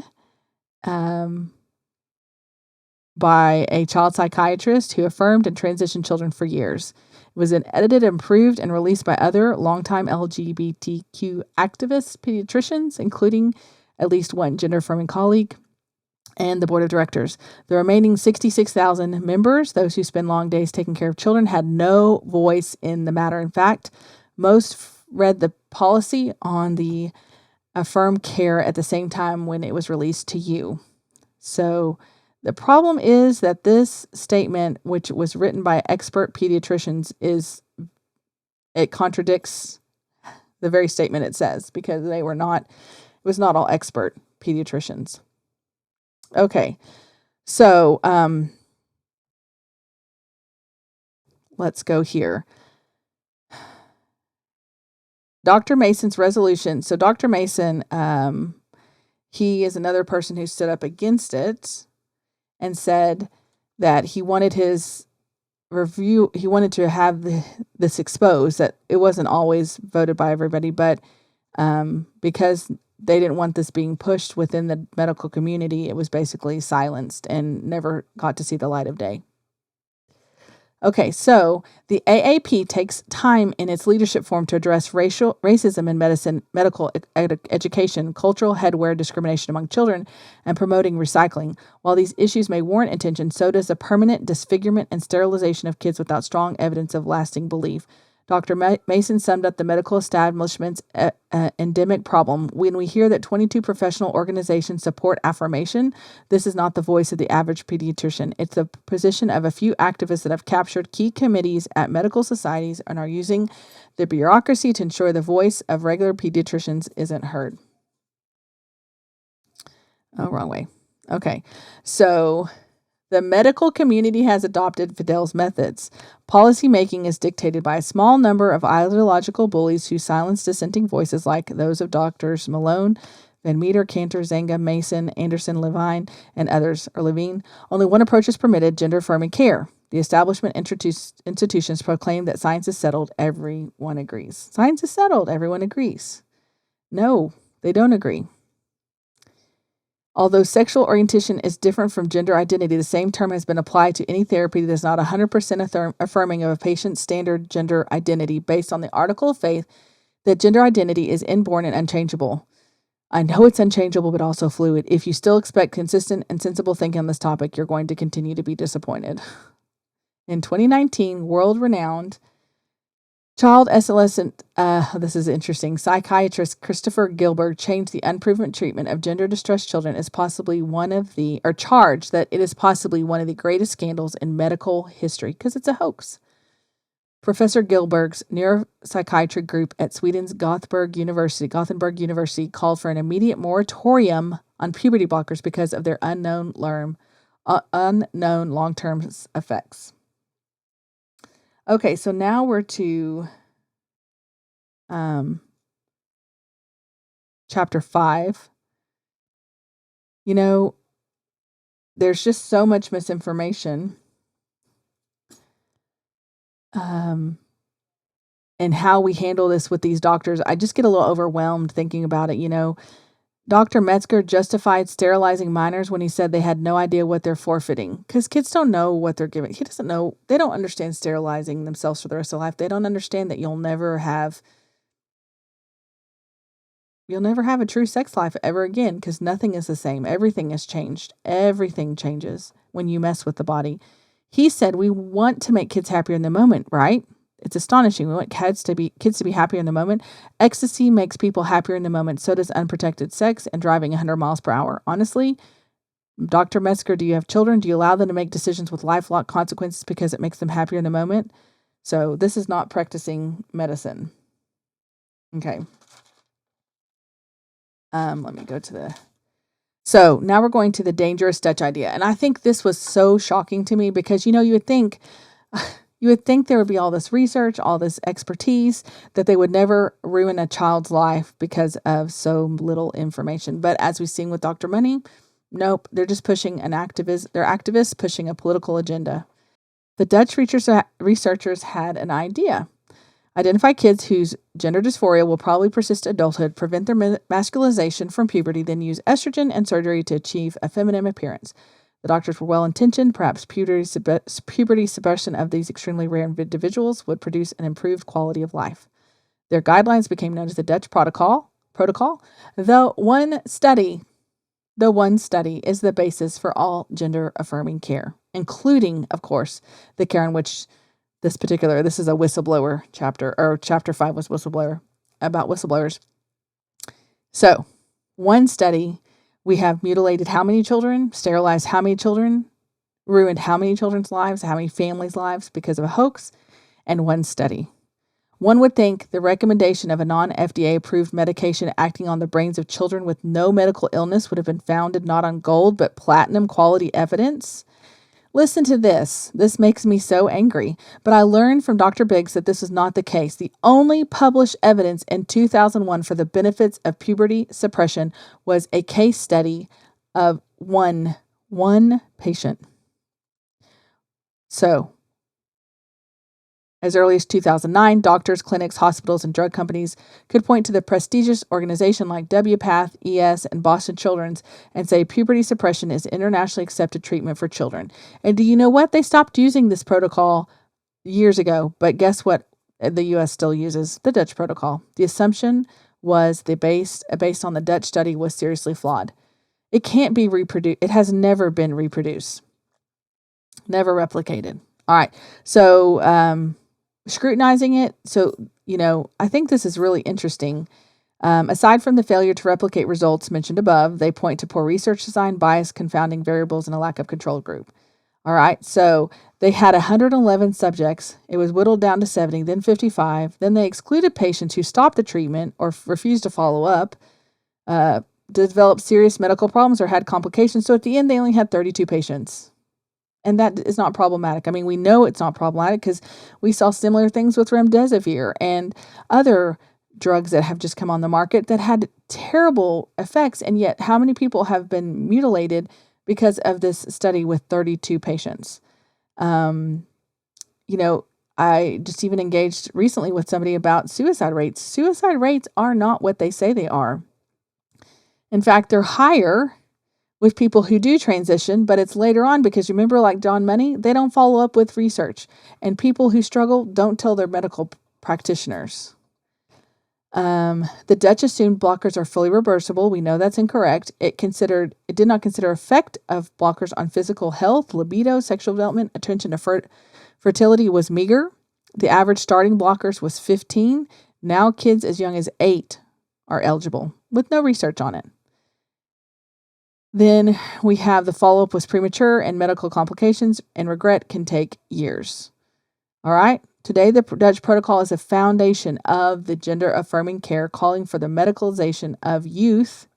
by a child psychiatrist who affirmed and transitioned children for years. It was then edited, improved, and released by other longtime LGBTQ activists, pediatricians, including at least one gender-affirming colleague, and the board of directors. The remaining 66,000 members, those who spend long days taking care of children, had no voice in the matter. In fact, most read the policy on the Affirm Care at the same time when it was released to you. So the problem is that this statement, which was written by expert pediatricians, it contradicts the very statement it says, because it was not all expert pediatricians. Okay. So, let's go here. Dr. Mason's resolution. So Dr. Mason, he is another person who stood up against it and said that he wanted his review, he wanted to have this exposed, that it wasn't always voted by everybody, but because they didn't want this being pushed within the medical community. It was basically silenced and never got to see the light of day. Okay, so the AAP takes time in its leadership form to address racism in medicine, medical education, cultural headwear discrimination among children, and promoting recycling. While these issues may warrant attention, so does the permanent disfigurement and sterilization of kids without strong evidence of lasting belief. Dr. Mason summed up the medical establishment's endemic problem. When we hear that 22 professional organizations support affirmation, this is not the voice of the average pediatrician. It's the position of a few activists that have captured key committees at medical societies and are using the bureaucracy to ensure the voice of regular pediatricians isn't heard. Oh, wrong way. Okay, so the medical community has adopted Fidel's methods. Policymaking is dictated by a small number of ideological bullies who silence dissenting voices like those of Doctors Malone, Van Meter, Cantor, Zenga, Mason, Anderson, Levine, and others, or Levine. Only one approach is permitted, gender-affirming care. The establishment institutions proclaim that science is settled. Everyone agrees. Science is settled. Everyone agrees. No, they don't agree. Although sexual orientation is different from gender identity, the same term has been applied to any therapy that is not 100% affirming of a patient's standard gender identity based on the article of faith that gender identity is inborn and unchangeable. I know it's unchangeable, but also fluid. If you still expect consistent and sensible thinking on this topic, you're going to continue to be disappointed. In 2019, world-renowned this is interesting, psychiatrist Christopher Gilbert changed the unproven treatment of gender-distressed children as charged that it is possibly one of the greatest scandals in medical history, because it's a hoax. Professor Gilberg's neuropsychiatry group at Sweden's Gothenburg University called for an immediate moratorium on puberty blockers because of their unknown long-term effects. Okay, so now we're to chapter 5. There's just so much misinformation and how we handle this with these doctors. I just get a little overwhelmed thinking about it. Dr. Metzger justified sterilizing minors when he said they had no idea what they're forfeiting, because kids don't know what they're giving. He doesn't know. They don't understand sterilizing themselves for the rest of life. They don't understand that you'll never have a true sex life ever again, because nothing is the same. Everything has changed. Everything changes when you mess with the body. He said we want to make kids happier in the moment, right? It's astonishing. We want kids to be happier in the moment. Ecstasy makes people happier in the moment. So does unprotected sex and driving 100 miles per hour. Honestly, Dr. Metzger, do you have children? Do you allow them to make decisions with lifelong consequences because it makes them happier in the moment? So this is not practicing medicine. Okay. Let me go to So now we're going to the dangerous Dutch idea. And I think this was so shocking to me because, you would think there would be all this research, all this expertise, that they would never ruin a child's life because of so little information. But as we've seen with Dr. Money, nope, they're just pushing they're activists pushing a political agenda. The Dutch researchers had an idea. Identify kids whose gender dysphoria will probably persist to adulthood, prevent their masculization from puberty, then use estrogen and surgery to achieve a feminine appearance. The doctors were well-intentioned. Perhaps puberty suppression of these extremely rare individuals would produce an improved quality of life. Their guidelines became known as the Dutch Protocol. The one study is the basis for all gender-affirming care, including, of course, the care in which this is a whistleblower chapter, or chapter 5 was about whistleblowers. So, one study, we have mutilated how many children, sterilized how many children, ruined how many children's lives, how many families' lives because of a hoax, and one study. One would think the recommendation of a non-FDA approved medication acting on the brains of children with no medical illness would have been founded not on gold but platinum quality evidence. Listen to this. This makes me so angry. But I learned from Dr. Biggs that this is not the case. The only published evidence in 2001 for the benefits of puberty suppression was a case study of one patient. So, As early as 2009, doctors, clinics, hospitals, and drug companies could point to the prestigious organization like WPATH, ES, and Boston Children's and say puberty suppression is internationally accepted treatment for children. And do you know what? They stopped using this protocol years ago, but guess what? The U.S. still uses the Dutch protocol. The assumption was based on the Dutch study was seriously flawed. It can't be reproduced. It has never been reproduced, never replicated. All right. So, scrutinizing it. So, I think this is really interesting. Aside from the failure to replicate results mentioned above, they point to poor research design, bias, confounding variables, and a lack of control group. All right. So they had 111 subjects. It was whittled down to 70, then 55. Then they excluded patients who stopped the treatment or refused to follow up, developed serious medical problems or had complications. So at the end, they only had 32 patients. And that is not problematic. I mean, we know it's not problematic because we saw similar things with remdesivir and other drugs that have just come on the market that had terrible effects. And yet, how many people have been mutilated because of this study with 32 patients? I just even engaged recently with somebody about suicide rates. Suicide rates are not what they say they are. In fact, they're higher with people who do transition, but it's later on because remember, like John Money, they don't follow up with research. And people who struggle don't tell their medical practitioners. The Dutch assumed blockers are fully reversible. We know that's incorrect. It did not consider effect of blockers on physical health, libido, sexual development, attention to fertility was meager. The average starting blockers was 15. Now kids as young as 8 are eligible with no research on it. Then we have the follow-up was premature and medical complications and regret can take years. All right. Today, the Dutch protocol is a foundation of the gender-affirming care, calling for the medicalization of youth.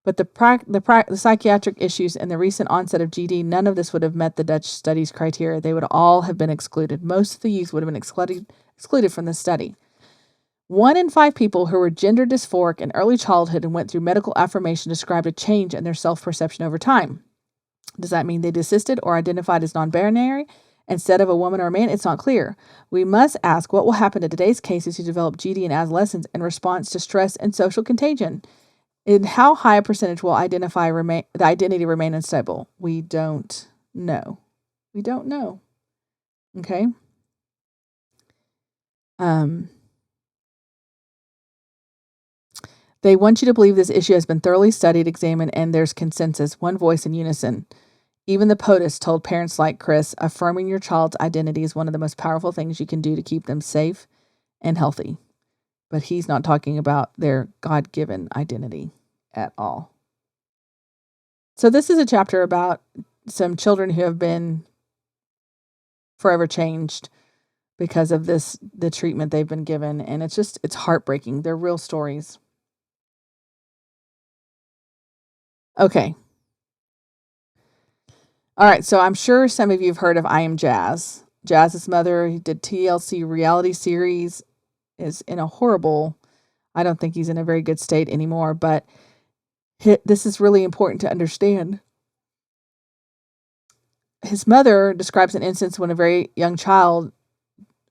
But the psychiatric issues and the recent onset of GD, none of this would have met the Dutch study's criteria. They would all have been excluded. Most of the youth would have been excluded from the study. 1 in 5 people who were gender dysphoric in early childhood and went through medical affirmation described a change in their self-perception over time. Does that mean they desisted or identified as non-binary instead of a woman or a man? It's not clear. We must ask what will happen to today's cases who develop GD in adolescence in response to stress and social contagion. And how high a percentage will the identity remain unstable? We don't know. We don't know. Okay. They want you to believe this issue has been thoroughly studied, examined, and there's consensus, one voice in unison. Even the POTUS told parents like Chris, affirming your child's identity is one of the most powerful things you can do to keep them safe and healthy. But he's not talking about their God-given identity at all. So this is a chapter about some children who have been forever changed because of the treatment they've been given. And it's heartbreaking. They're real stories. Okay. All right, so I'm sure some of you have heard of I Am Jazz. Jazz's mother, he did TLC reality series, is in a horrible, I don't think he's in a very good state anymore, but this is really important to understand. His mother describes an instance when a very young child,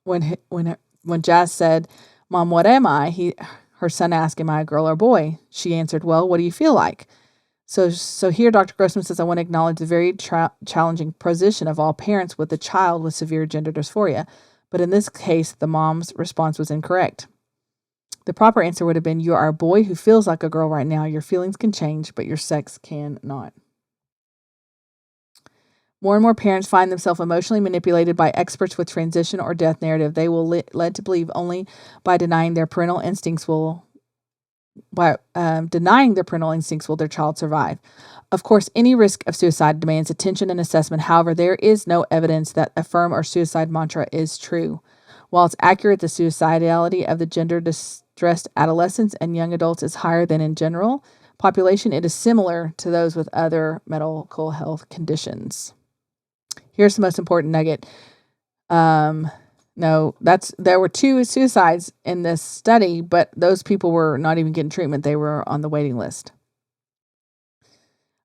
when Jazz said, "Mom, what am I?" Her son asked, "Am I a girl or a boy?" She answered, "Well, what do you feel like?" So here Dr. Grossman says, I want to acknowledge the very challenging position of all parents with a child with severe gender dysphoria. But in this case, the mom's response was incorrect. The proper answer would have been, you are a boy who feels like a girl right now. Your feelings can change, but your sex cannot. More and more parents find themselves emotionally manipulated by experts with transition or death narrative. They will led to believe only by denying their parental instincts will their child survive. Of course, any risk of suicide demands attention and assessment. However, there is no evidence that affirm or suicide mantra is true. While it's accurate, the suicidality of the gender-distressed adolescents and young adults is higher than in general population. It is similar to those with other medical health conditions. Here's the most important nugget. There were 2 suicides in this study, but those people were not even getting treatment. They were on the waiting list.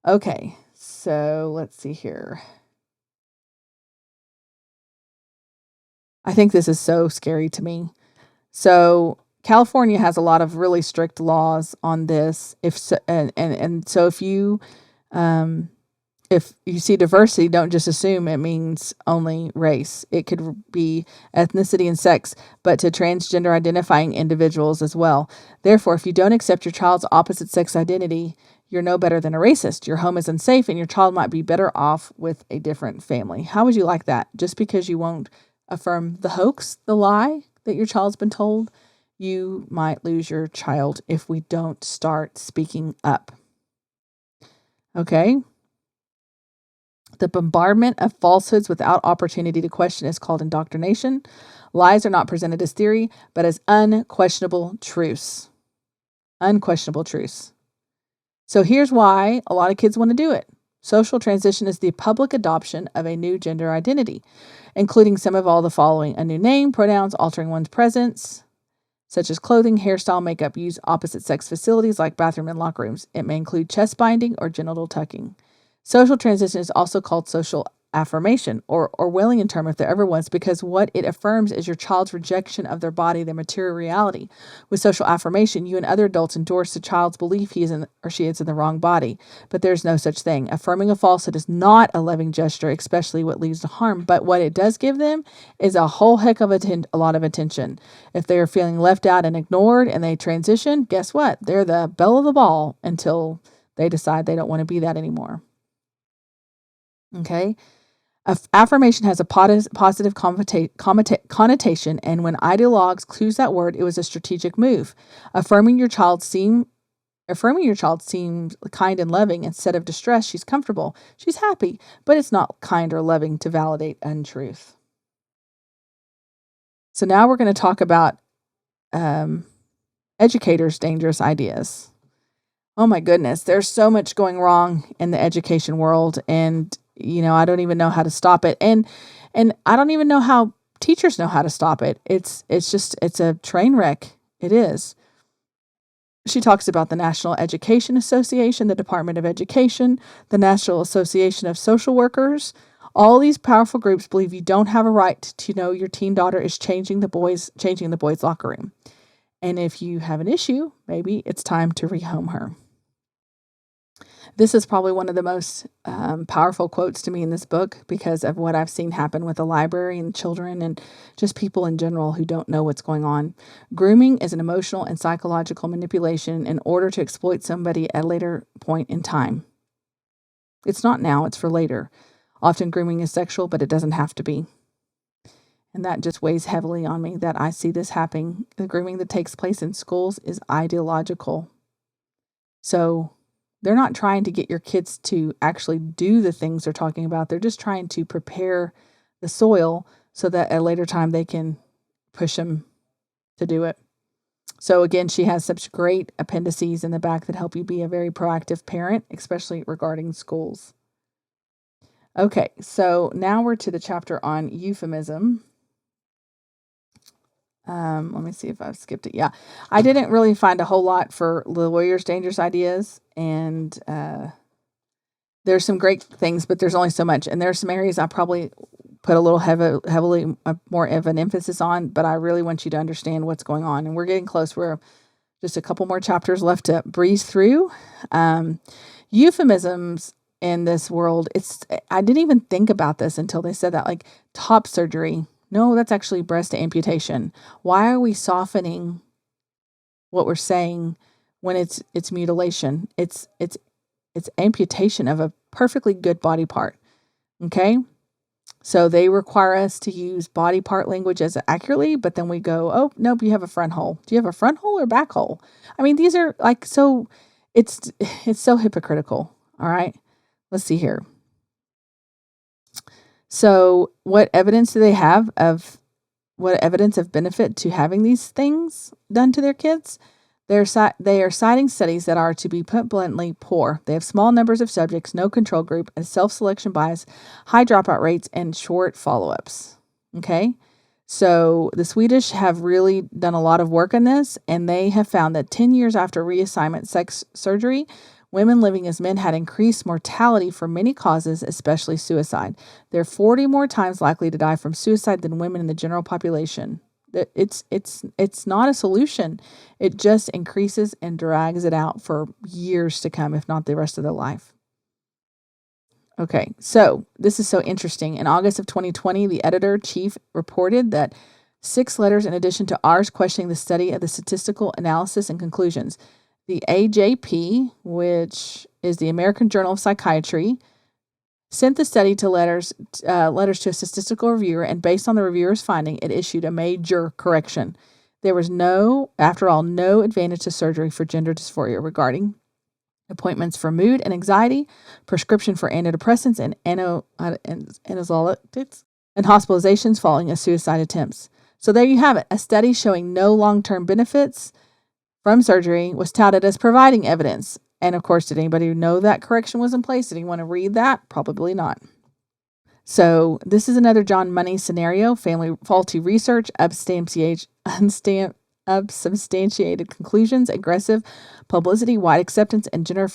Okay, so let's see here. I think this is so scary to me. So California has a lot of really strict laws on this. If so, and so um, if you see diversity, don't just assume it means only race. It could be ethnicity and sex, but to transgender identifying individuals as well. Therefore, if you don't accept your child's opposite sex identity, you're no better than a racist. Your home is unsafe and your child might be better off with a different family. How would you like that? Just because you won't affirm the hoax, the lie that your child's been told, you might lose your child if we don't start speaking up. Okay? The bombardment of falsehoods without opportunity to question is called indoctrination. Lies are not presented as theory, but as unquestionable truths. Unquestionable truths. So here's why a lot of kids want to do it. Social transition is the public adoption of a new gender identity, including some of all the following: a new name, pronouns, altering one's presence, such as clothing, hairstyle, makeup, use opposite sex facilities like bathroom and locker rooms. It may include chest binding or genital tucking. Social transition is also called social affirmation or Orwellian term if there ever was, because what it affirms is your child's rejection of their body, their material reality. With social affirmation, you and other adults endorse the child's belief he is in or she is in the wrong body, but there's no such thing. Affirming a falsehood is not a loving gesture, especially what leads to harm, but what it does give them is a whole heck of a lot of attention. If they are feeling left out and ignored and they transition, guess what? They're the belle of the ball until they decide they don't want to be that anymore. Okay? Affirmation has a positive connotation, and when ideologues choose that word, it was a strategic move. Affirming your child seems kind and loving. Instead of distressed, she's comfortable. She's happy, but it's not kind or loving to validate untruth. So now we're going to talk about educators' dangerous ideas. Oh my goodness, there's so much going wrong in the education world, and I don't even know how to stop it. And I don't even know how teachers know how to stop it. It's a train wreck. It is. She talks about the National Education Association, the Department of Education, the National Association of Social Workers. All these powerful groups believe you don't have a right to know your teen daughter is changing the boys' locker room. And if you have an issue, maybe it's time to rehome her. This is probably one of the most powerful quotes to me in this book because of what I've seen happen with the library and children and just people in general who don't know what's going on. Grooming is an emotional and psychological manipulation in order to exploit somebody at a later point in time. It's not now, it's for later. Often grooming is sexual, but it doesn't have to be. And that just weighs heavily on me that I see this happening. The grooming that takes place in schools is ideological. So they're not trying to get your kids to actually do the things they're talking about. They're just trying to prepare the soil so that at a later time they can push them to do it. So again, she has such great appendices in the back that help you be a very proactive parent, especially regarding schools. Okay, so now we're to the chapter on euphemism. Let me see if I've skipped it. Yeah, I didn't really find a whole lot for the lawyer's dangerous ideas, and there's some great things, but there's only so much. And there's some areas I probably put a little heavily more of an emphasis on, but I really want you to understand what's going on. And we're getting close. We're just a couple more chapters left to breeze through. Euphemisms in this world, I didn't even think about this until they said that, like top surgery. No, that's actually breast amputation. Why are we softening what we're saying when it's mutilation? It's amputation of a perfectly good body part. Okay? So they require us to use body part language as accurately, but then we go, oh, nope, you have a front hole. Do you have a front hole or back hole? I mean, these are like so it's so hypocritical. All right? Let's see here. So what evidence do they have of benefit to having these things done to their kids? They are citing studies that are, to be put bluntly, poor. They have small numbers of subjects, no control group, a self-selection bias, high dropout rates, and short follow-ups. Okay? So the Swedish have really done a lot of work on this, and they have found that 10 years after reassignment sex surgery, Women living as men had increased mortality for many causes, especially suicide. They're 40 more times likely to die from suicide than women in the general population. It's not a solution. It just increases and drags it out for years to come, if not the rest of their life. Okay, so this is so interesting. In August of 2020, the editor-chief reported that 6 letters in addition to ours questioning the study of the statistical analysis and conclusions. The AJP, which is the American Journal of Psychiatry, sent the study to letters to a statistical reviewer, and based on the reviewer's finding, it issued a major correction. There was no advantage to surgery for gender dysphoria regarding appointments for mood and anxiety, prescription for antidepressants and anxiolytics, and hospitalizations following a suicide attempts. So there you have it. A study showing no long-term benefits from surgery was touted as providing evidence. And of course, did anybody know that correction was in place? Did anyone want to read that? Probably not. So this is another John Money scenario: family faulty research, unsubstantiated conclusions, aggressive publicity, wide acceptance, and gender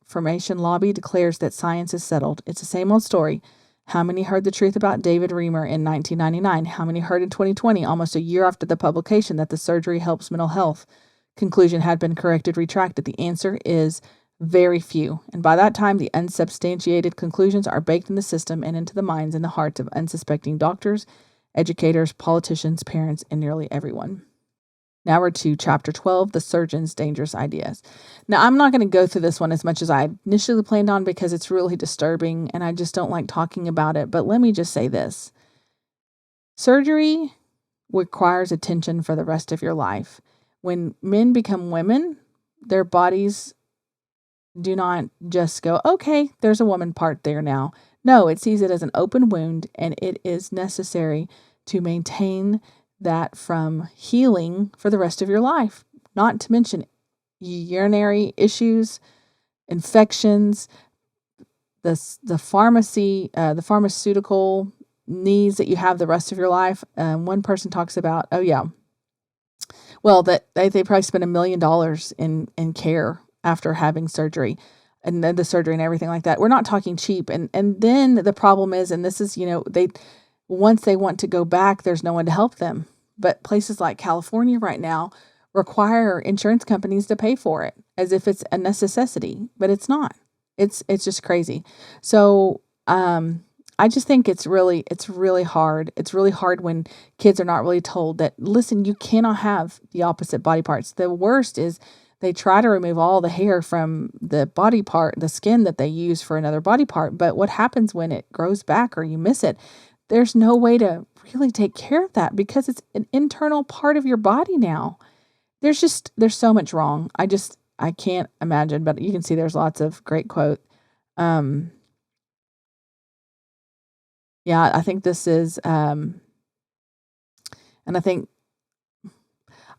affirmation lobby declares that science is settled. It's the same old story. How many heard the truth about David Reamer in 1999? How many heard in 2020, almost a year after the publication, that the surgery helps mental health? Conclusion had been corrected, retracted. The answer is very few. And by that time, the unsubstantiated conclusions are baked in the system and into the minds and the hearts of unsuspecting doctors, educators, politicians, parents, and nearly everyone. Now we're to Chapter 12, The Surgeon's Dangerous Ideas. Now, I'm not going to go through this one as much as I initially planned on because it's really disturbing and I just don't like talking about it. But let me just say this. Surgery requires attention for the rest of your life. When men become women, their bodies do not just go, okay, there's a woman part there now. No, it sees it as an open wound, and it is necessary to maintain that from healing for the rest of your life. Not to mention urinary issues, infections, the pharmaceutical needs that you have the rest of your life. One person talks about, that they probably spend $1 million in care after having surgery, and then the surgery and everything like that. We're not talking cheap. And then the problem is, and this is, once they want to go back, there's no one to help them. But places like California right now require insurance companies to pay for it as if it's a necessity, but it's not. It's just crazy. So, I just think it's really hard. It's really hard when kids are not really told that, listen, you cannot have the opposite body parts. The worst is they try to remove all the hair from the body part, the skin that they use for another body part. But what happens when it grows back or you miss it? There's no way to really take care of that because it's an internal part of your body now. There's so much wrong. I can't imagine, but you can see there's lots of great quote. I think this is, and I think,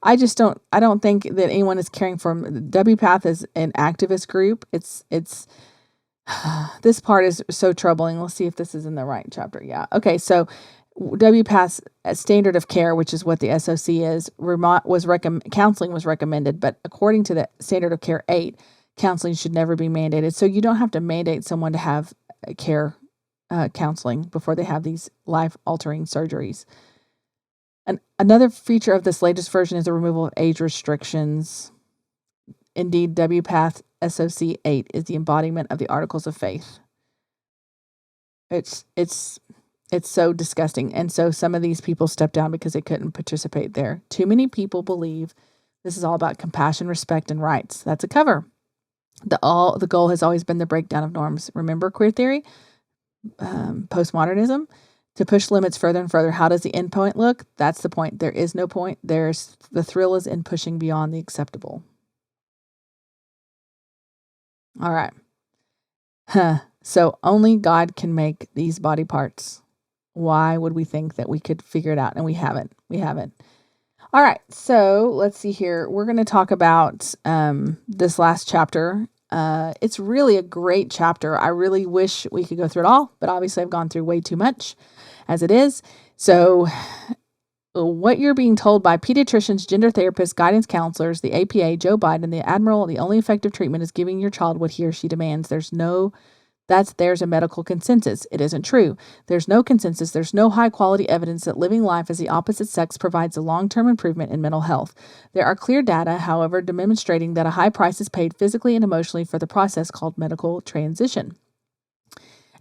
I don't think that anyone is caring for WPATH is an activist group. It's, this part is so troubling. Let's see if this is in the right chapter. Yeah. Okay. So WPATH's standard of care, which is what the SOC is, counseling was recommended, but according to the standard of care 8, counseling should never be mandated. So you don't have to mandate someone to have care counseling before they have these life-altering surgeries. And another feature of this latest version is the removal of age restrictions. Indeed, WPATH SOC 8 is the embodiment of the Articles of Faith. It's so disgusting. And so some of these people stepped down because they couldn't participate there. Too many people believe this is all about compassion, respect, and rights. That's a cover. The goal has always been the breakdown of norms. Remember queer theory? Postmodernism? To push limits further and further. How does the end point look? That's the point. There is no point. The thrill is in pushing beyond the acceptable. All right. So only God can make these body parts. Why would we think that we could figure it out? And we haven't. All right. So let's see here. We're going to talk about this last chapter. It's really a great chapter. I really wish we could go through it all, but obviously I've gone through way too much as it is. So what you're being told by pediatricians, gender therapists, guidance counselors, the APA, Joe Biden, the Admiral, the only effective treatment is giving your child what he or she demands. There's a medical consensus. It isn't true. There's no consensus. There's no high quality evidence that living life as the opposite sex provides a long-term improvement in mental health. There are clear data, however, demonstrating that a high price is paid physically and emotionally for the process called medical transition.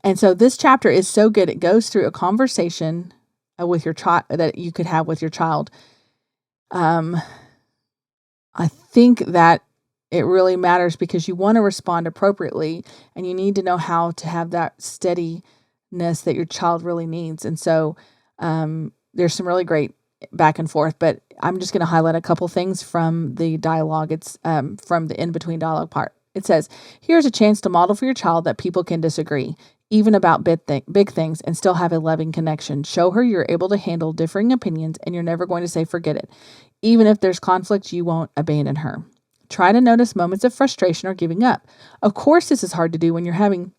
And so this chapter is so good. It goes through a conversation with your child that you could have with your child. I think that it really matters because you want to respond appropriately and you need to know how to have that steadiness that your child really needs. And so there's some really great back and forth, but I'm just going to highlight a couple things from the dialogue. It's from the in-between dialogue part. It says, here's a chance to model for your child that people can disagree, even about big things, and still have a loving connection. Show her you're able to handle differing opinions and you're never going to say forget it. Even if there's conflict, you won't abandon her. Try to notice moments of frustration or giving up. Of course, this is hard to do when you're having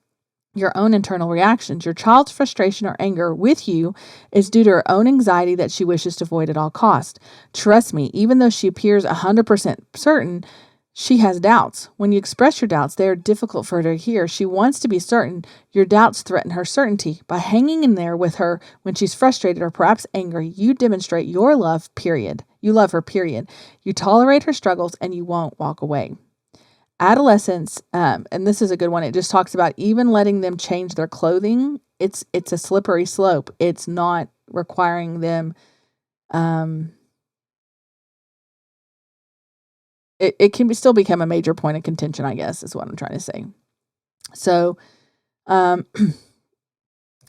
your own internal reactions. Your child's frustration or anger with you is due to her own anxiety that she wishes to avoid at all costs. Trust me, even though she appears 100% certain, she has doubts. When you express your doubts, they are difficult for her to hear. She wants to be certain. Your doubts threaten her certainty. By hanging in there with her when she's frustrated or perhaps angry, you demonstrate your love, period. You love her, period. You tolerate her struggles and you won't walk away. Adolescence, and this is a good one. It just talks about even letting them change their clothing. It's a slippery slope. It's not requiring them. It can still become a major point of contention, I guess, is what I'm trying to say. So,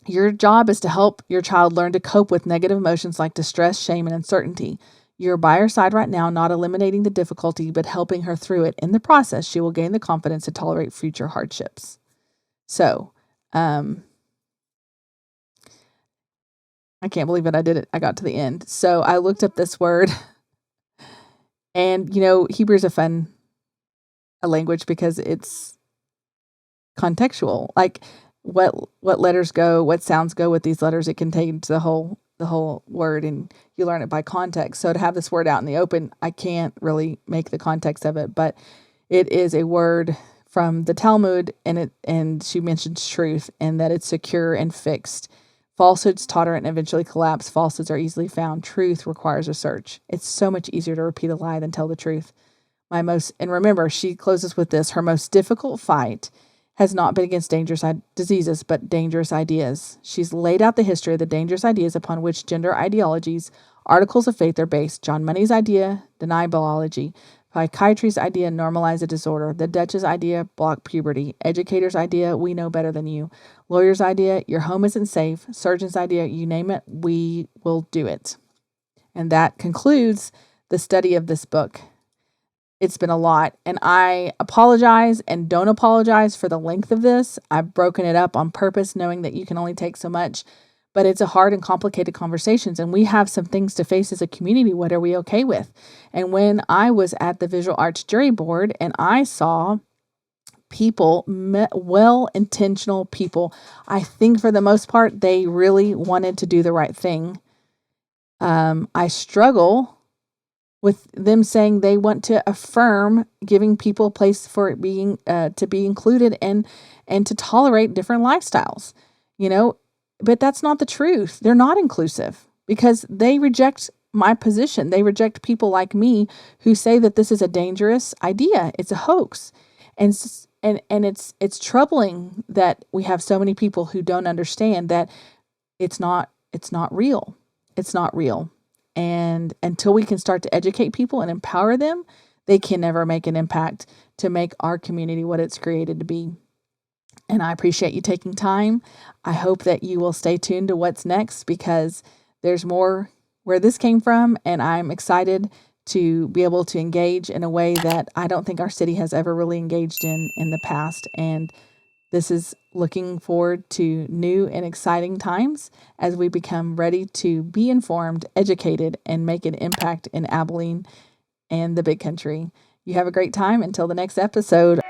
your job is to help your child learn to cope with negative emotions like distress, shame, and uncertainty. You're by her side right now, not eliminating the difficulty, but helping her through it. In the process, she will gain the confidence to tolerate future hardships. So, I can't believe it. I did it. I got to the end. So I looked up this word. And, Hebrew is a language because it's contextual. Like what letters go, what sounds go with these letters, it contains the whole word, and you learn it by context. So to have this word out in the open, I can't really make the context of it, but it is a word from the Talmud, and she mentions truth and that it's secure and fixed. Falsehoods totter and eventually collapse. Falsehoods are easily found. Truth requires research. It's so much easier to repeat a lie than tell the truth. And remember, she closes with this, her most difficult fight has not been against dangerous diseases, but dangerous ideas. She's laid out the history of the dangerous ideas upon which gender ideologies, articles of faith are based. John Money's idea, deny biology. Psychiatry's idea, normalize a disorder. The Dutch's idea, block puberty. Educator's idea, we know better than you. Lawyer's idea, your home isn't safe. Surgeon's idea, you name it, we will do it. And that concludes the study of this book. It's been a lot, and I apologize and don't apologize for the length of this. I've broken it up on purpose, knowing that you can only take so much, but it's a hard and complicated conversations, and we have some things to face as a community. What are we okay with? And when I was at the Visual Arts Jury Board and I saw people, well-intentional people, I think for the most part, they really wanted to do the right thing. I struggle with them saying they want to affirm giving people a place for being to be included and to tolerate different lifestyles, but that's not the truth. They're not inclusive because they reject my position. They reject people like me who say that this is a dangerous idea. It's a hoax. And it's troubling that we have so many people who don't understand that it's not real. It's not real. And until we can start to educate people and empower them, they can never make an impact to make our community what it's created to be. And I appreciate you taking time. I hope that you will stay tuned to what's next because there's more where this came from. And I'm excited to be able to engage in a way that I don't think our city has ever really engaged in the past. And this is looking forward to new and exciting times as we become ready to be informed, educated, and make an impact in Abilene and the big country. You have a great time. Until the next episode,